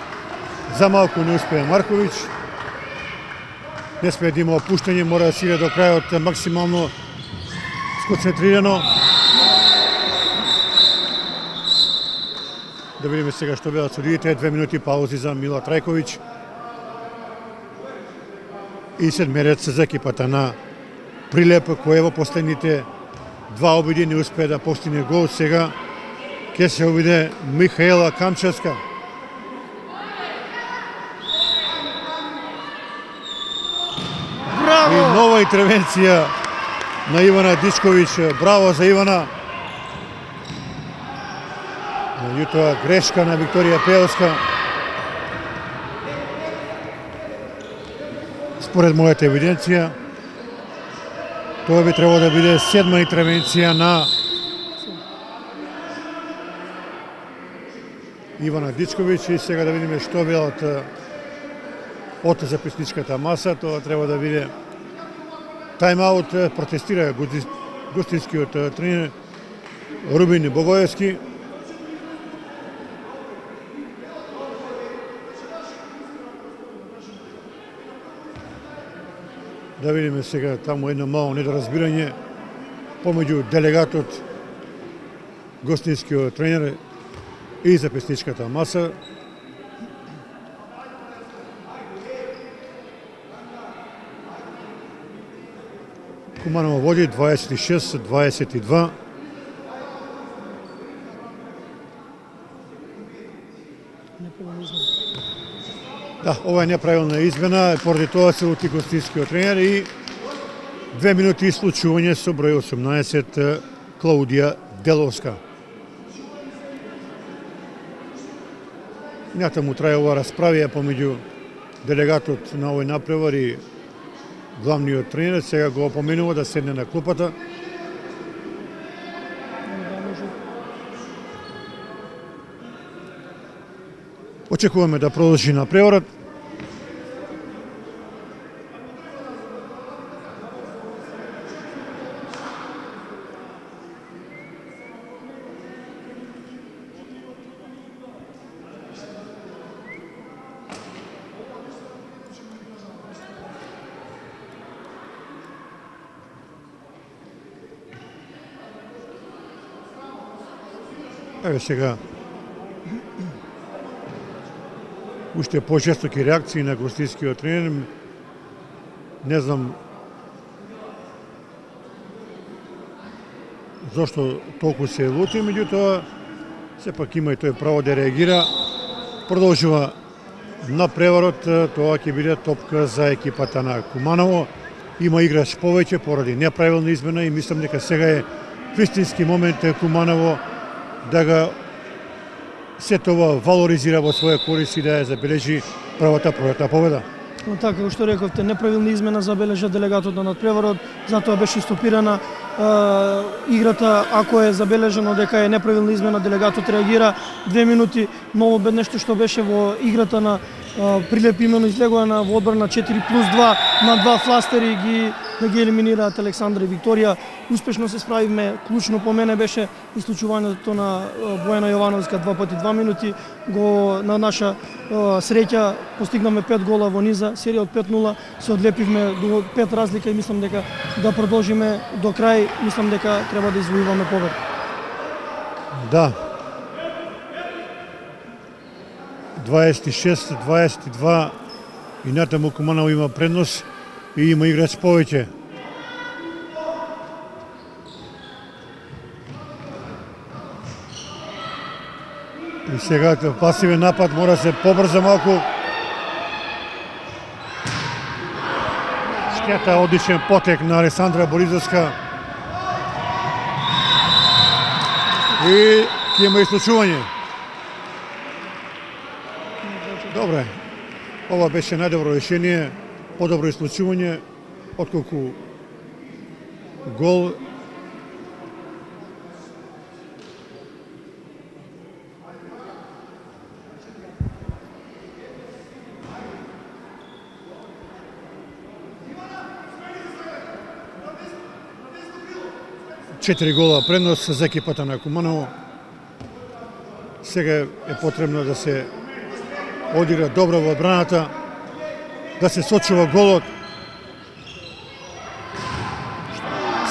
за малку не успеа Марковиќ. Не смее да има опуштање, мора да сире до крајот максимално сконцентрирано. Да видиме сега што велат судиите. 2 минути паузи за Мила Трајковиќ. И седмерец за екипата на Прилеп, кој во последните два обиди не успее да постигне гол. Сега ќе се обиде Михаела Камчевска. И нова интервенција на Ивана Дичковиќ. Браво за Ивана. Меѓутоа грешка на Викторија Пеовска. Според мојата евиденција, тоа би требало да биде 7-ма интервенција на Ивана Дичковиќ. И сега да видиме што велат од записничката маса. Тоа треба да биде тајм-аут. Протестира гостинскиот тренер Рубин Богоевски. Да видиме сега таму едно мало недоразбирање помеѓу делегатот, гостинскиот тренер и записничката маса. Куманово води 26-22. Неправилно измена. Да, ова е неправилна измена, поради тоа се лути гостинскиот тренер и 2 минути исклучување со број 18 Клаудија Деловска. Натаму трае ова расправија помеѓу делегатот на овој напревар и главниот тренер. Сега го опоменува да седне на клупата. Да, може. Очекуваме да продолжи напреварот. Еве сега уште пожестоки реакции на гостинскиот тренер. Не знам зошто толку се лути, меѓутоа сепак има и тој право да реагира. Продолжува напреварот, тоа ќе биде топка за екипата на Куманово. Има играч повеќе поради неправилна измена и мислам дека сега е вистински момент Куманово да ga сето ова валоризира во своја корист и да ја забележи првата пројатна победа. Но така, како што рековте, неправилна измена забележа делегатот на надпреварот, затоа беше стопирана играта. Ако е забележано дека е неправилна измена, делегатот реагира 2 минути, ново бед нешто што беше во играта на Прилеп имено излегува во одбрана 4+2 на 2 фластери да ги елиминираат Александра и Викторија. Успешно се справивме. Клучно по мене беше исклучувањето на Бојана Јовановска 2 пати 2 минути. На наша среќа постигнаме 5 гола во низа, серија од 5-0, се одлепивме до 5 разлика и мислам дека да продолжиме до крај, мислам дека треба да извојуваме победа. Да. 26-22 и натаму Куманово има предност и има играч повеќе. И сега пасивен напад мора се побрза малку. Штета, одличен потек на Алесандра Боризовска. И ќе има исклучување. Добре, ова беше најдобро решение, подобро исклучување, отколку гол. Четири гола предност за екипата на Куманово. Сега е потребно да се одигра добро во одбраната, да се сочува голот.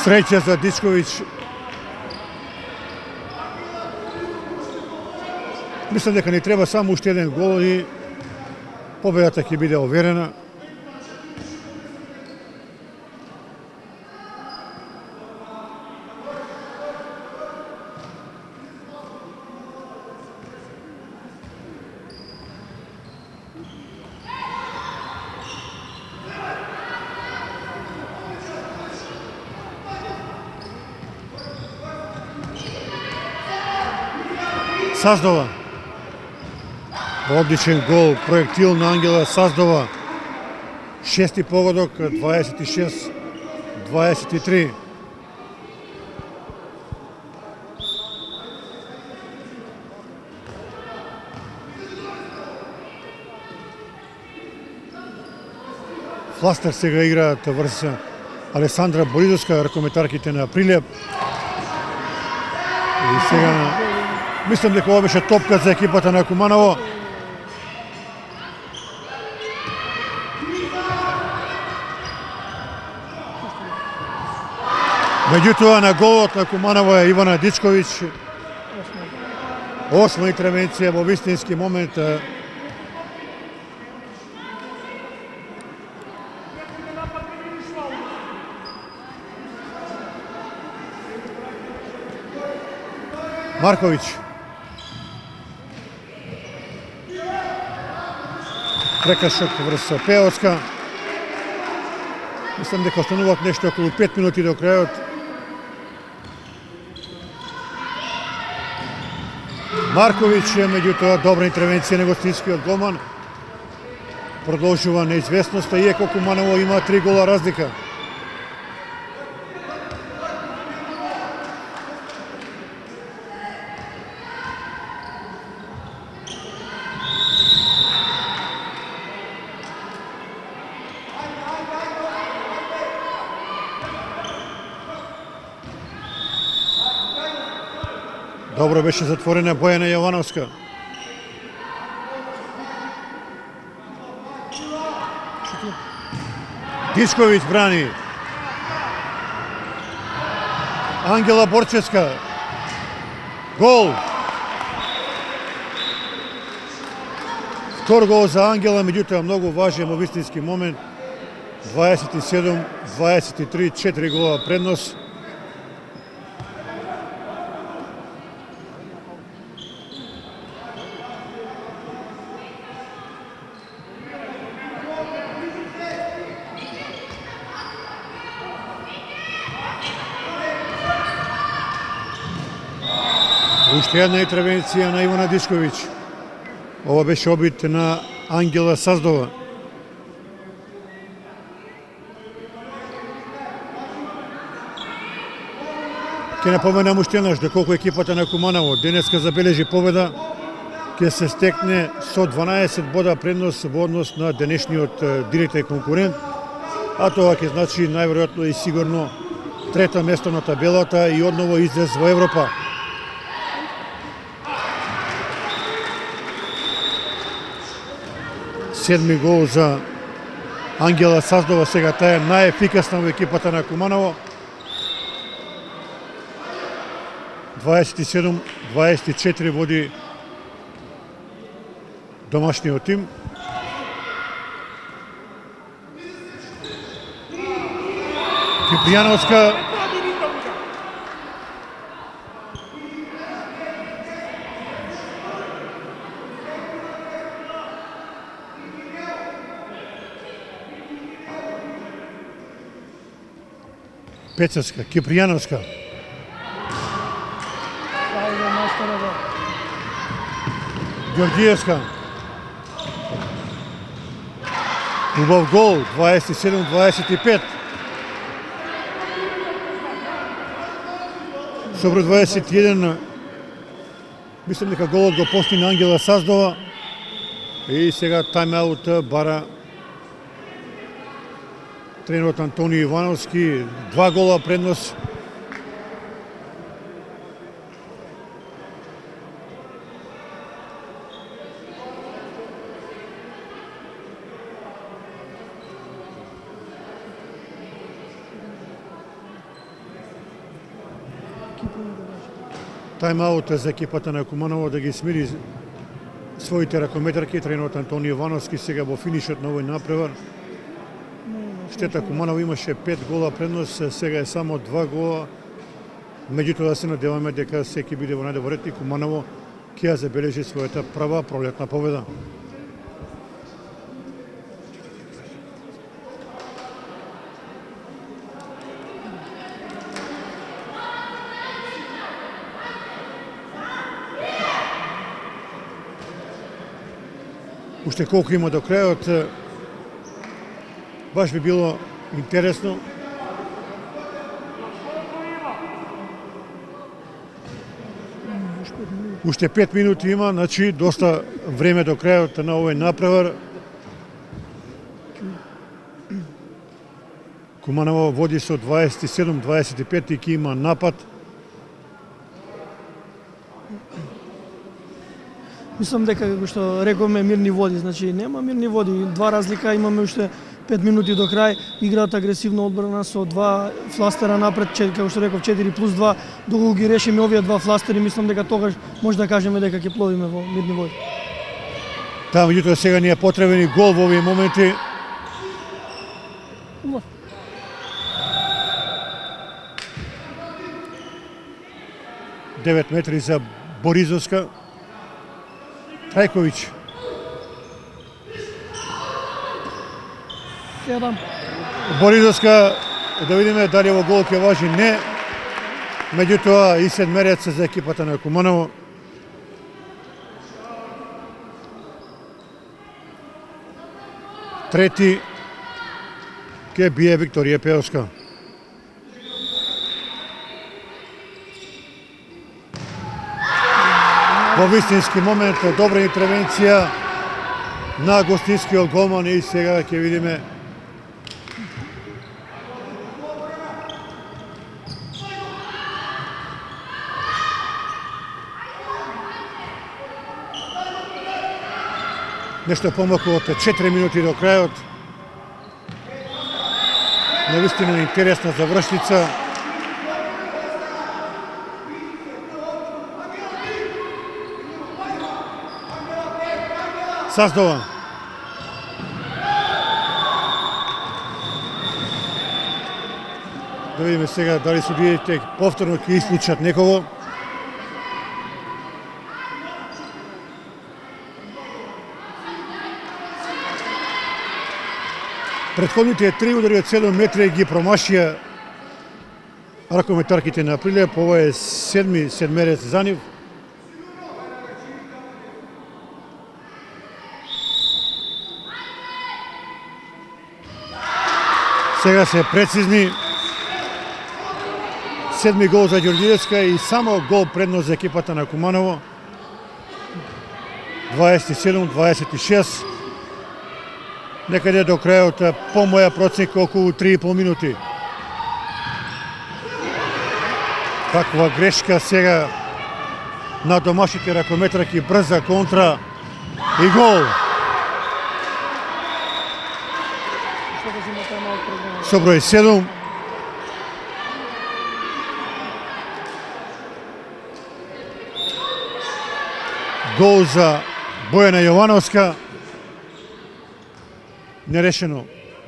Среќа за Дичковиќ. Мислам дека ни треба само уште еден гол и победата ќе биде оверена. Саздова. Одличен гол, проектил на Ангела Саздова. Шести погодок, 26-23. Фластер сега играат врз Алесандра Боризовска, ракометарките на Прилеп. И сега мислам дека ова беше топка за екипата на Куманово. Меѓутоа на голот на Куманово е Ивана Дичковиќ. Осма интервенција во вистински момент. Марковиќ. Прекашок врз Пеоцка. Мислам дека остануваат нешто околу 5 минути до крајот. Марковиќ, меѓутоа добра интервенција на гостинскиот голман. Продолжува неизвестноста, иако Куманово има 3 гола разлика. Добро беше затворена Бојана Јовановска. Дичковиќ брани. Ангела Борчевска. Гол. Втор гол за Ангела, меѓутоа многу важен вистински момент. 27-23, 4 гола преднос. Уште една интервенција на Ивана Дичковиќ. Ова беше обид на Ангела Саздова. Ке напоменам уште еднаш доколку екипата на Куманово денеска забележи победа, ќе се стекне со 12 бода преднос во однос на денешниот директен конкурент, а тоа ќе значи најверојатно и сигурно трето место на табелата и одново излез во Европа. Седми гол за Ангела Саздова, сега таа е најефикасна во екипата на Куманово. 27-24 води домашниот тим. Кипријановска. Пецевска, Кипријановска. Ѓорѓиевска. Убав гол, 27-25. Собро 21. Мислам дека голот го постигна Ангела Саздова. И сега тајм-аут бара тренерот Антонио Ивановски. 2 гола преднос. Тајм-аут за екипата на Куманово да ги смири своите ракометарки. Тренерот Антонио Ивановски сега во финишот на овој напревар. Штета, Куманово имаше 5 гола преднос, сега е само 2 гола. Меѓутоа да се надеваме дека се ќе биде во најдобар ред и Куманово ќе ја забележи својата прва пролетна победа. Уште колку има до крајот, баш би било интересно. Уште 5 минути има, значи доста време до крајот на овој напревар. Куманово води со 27-25 и ќе има напад. Мислам дека како што рековме мирни води, значи нема мирни води, 2 разлика, имаме уште 5 минути до крај, играат агресивно одбрана со 2 фластера напред, како што реков 4+2, доколку ги решиме овие 2 фластери, мислам дека тогаш може да кажеме дека ќе пловиме во мирни води. Таа меѓутоа сега ни е потребен и гол во овие моменти. 9 метри за Боризовска. Трајковиќ. 7. Боризовска, да видиме дали во гол ќе важи, не. Меѓутоа и седмерец за екипата на Куманово. Трети ќе бие Викторија Пеовска. Во вистински момент добра интервенција на гостинскиот голман и сега ќе видиме нешто помалку од 4 минути до крајот. Навистина интересна завршница. Саздова. Да видиме сега дали судиите повторно ќе исклучат некого. Претходните 3 удари од 7 метри ги промашија ракометарките на Прилеп. Ова е седмерец за нив. Сега се прецизни. 7 гол за Ѓорѓиевска и само гол предност за екипата на Куманово. 27-26. Некаде до крајот, по моја проценка, околу 3,5 минути. Каква грешка сега на домашните ракометраки, брза контра и гол. Со број 7. Гол за Бојана Јовановска. Нерешено.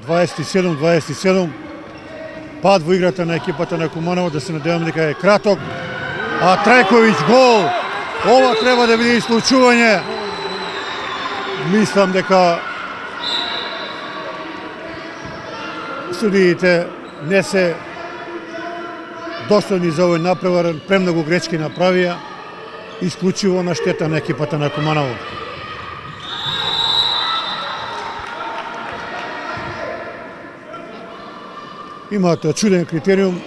27-27. Пад во играта на екипата на Куманово, да се надевам дека е краток. А Трајковиќ гол. Ова треба да биде исклучување. Мислам дека судиите не се достојни за овој напревар, премногу грешки направија, исклучиво на штета на екипата на Куманово. Имаат чуден критериум.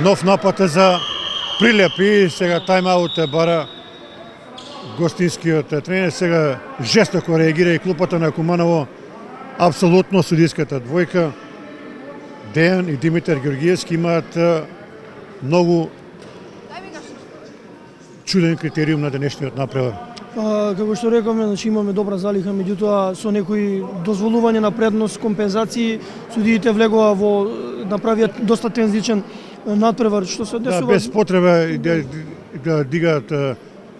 Нов напад за Прилеп и сега тајм-аут бара гостинскиот тренер. Сега жестоко реагира и клупата на Куманово. Апсолутно судиската двојка. Дејан и Димитар Ѓорѓиевски имаат многу чуден критериум на денешниот напревар. Како што рековме, значи имаме добра залиха, меѓутоа со некои дозволување на предност, компензации, судиите влегува во направиат доста тензичен надпревар, што се однесува... Да, без потреба да дигаат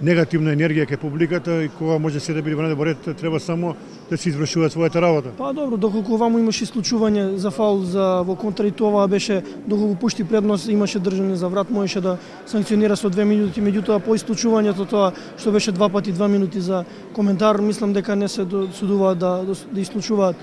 негативна енергија кај публиката и кога може се да биде во ред, треба само да се извршуваат својата работа. Па добро, доколку ваму имаше исклучување за фаул за во контра и тоа беше доколку пушти предност, имаше држање за врат, можеше да санкционира со 2 минути, меѓутоа по исклучувањето тоа што беше 2 пати 2 минути за коментар, мислам дека не се судуваат да исклучуваат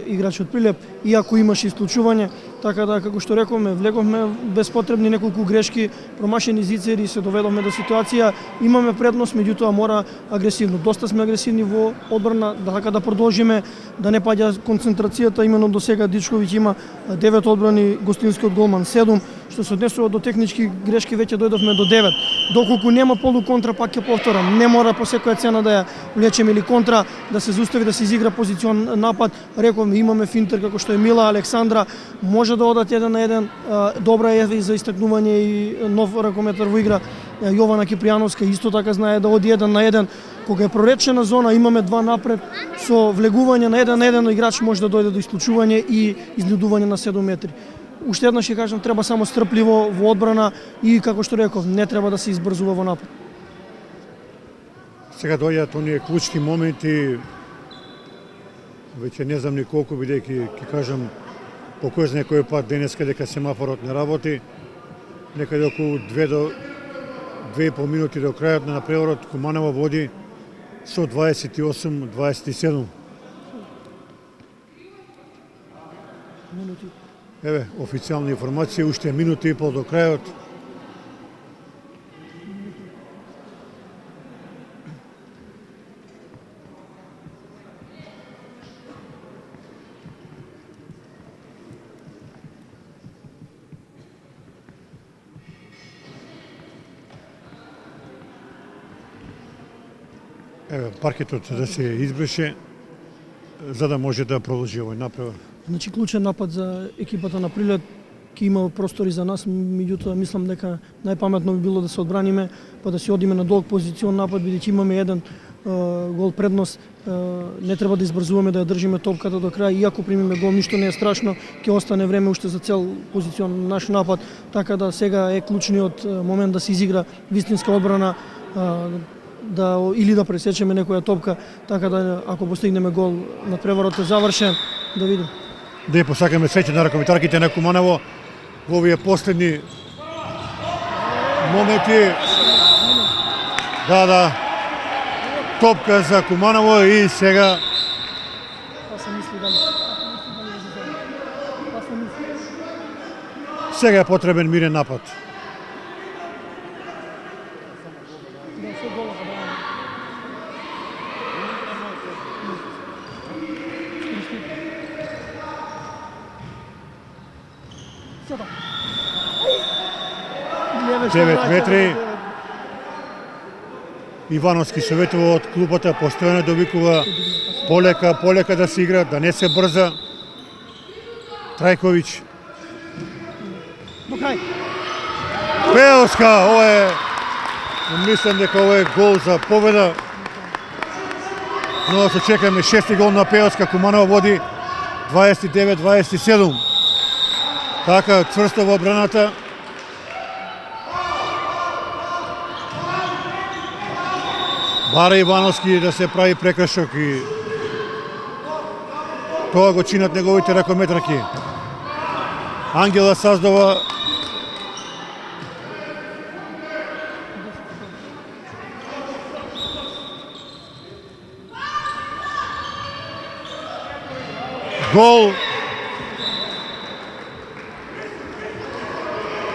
играч од Прилеп, иако имаше исклучување, така да како што рековме, влеговме без потребни неколку грешки, промашени зицери и се доведовме до ситуација, имаме предност, меѓутоа мора агресивно. Доста сме агресивни во одбрана, така да продолжиме, да не паѓа концентрацијата, имено до сега Дичковиќ има 9 одбрани, гостинскиот голман 7, што се однесува до технички грешки, веќе дојдовме до 9. Доколку нема полуконтра, пак ќе повторам, не мора по секоја цена да ја влечеме или контра, да се заустави, да се изигра позицион напад. Рековме, имаме финтер како што е Мила, Александра, може да одат 1-1, добра е за истакнување и нов ракометар во игра. Јована Кипријановска исто така знае да оди 1-1. Кога е проречена зона, имаме 2 напред, со влегување на 1-1 играч може да дојде до исклучување и изнудување на 7 метри. Уште еднаш ќе кажам, треба само стрпливо во одбрана и како што реков, не треба да се избрзува во напад. Сега доаѓаат оние клучни моменти веќе не знам ни колку, бидејќи ќе кажам по кој знае кој пат денеска дека семафорот не работи. Некаде околу 2 до 2,5 минути до крајот на надпреварот Куманово води со 28-27. Минути. Еве, официјална информација, уште минута и пол до крајот. Еве, паркетот да се избреше за да може да продолжи овој напревар. Значи клучен напад за екипата на Прилеп, ќе има простори за нас, меѓутоа мислам дека најпаметно би било да се одбраниме, па да си одиме на долг позицион напад, бидејќи имаме еден гол предност, не треба да избрзуваме да ја држиме топката до крај, иако примиме гол, ништо не е страшно, ќе остане време уште за цел позицион наш напад, така да сега е клучниот момент да се изигра вистинска одбрана, или да пресечеме некоја топка, така да ако постигнеме гол надпреварот е завршен, да видим. Да ја посакаме среќа на ракометарките на Куманово во овие последни моменти. Да. Топка за Куманово и сега сега е потребен мирен напад. Девет метри. Ивановски советува од клубата, постојано да викува полека да се игра, да не се брза. Трајковиќ. Пеоска, мислам дека ова е гол за победа. Но да се чекаме шести гол на Пеоска, Куманово води 29-27. Така, цврсто во одбраната. Бара Ивановски да се прави прекршок и тоа го чинат неговите ракометарки. Ангела Саздова гол.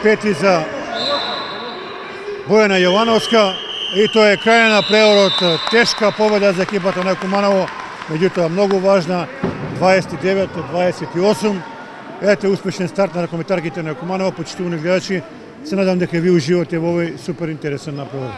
Пети за Бојана Јовановска. И тоа е крај на преорот, тешка победа за екипата на Куманово, меѓутоа многу важна, 29-28. Ете успешен старт на ракометарките на Куманово, почитувани гледачи. Се надам дека ви уживате во овој супер интересен напревар.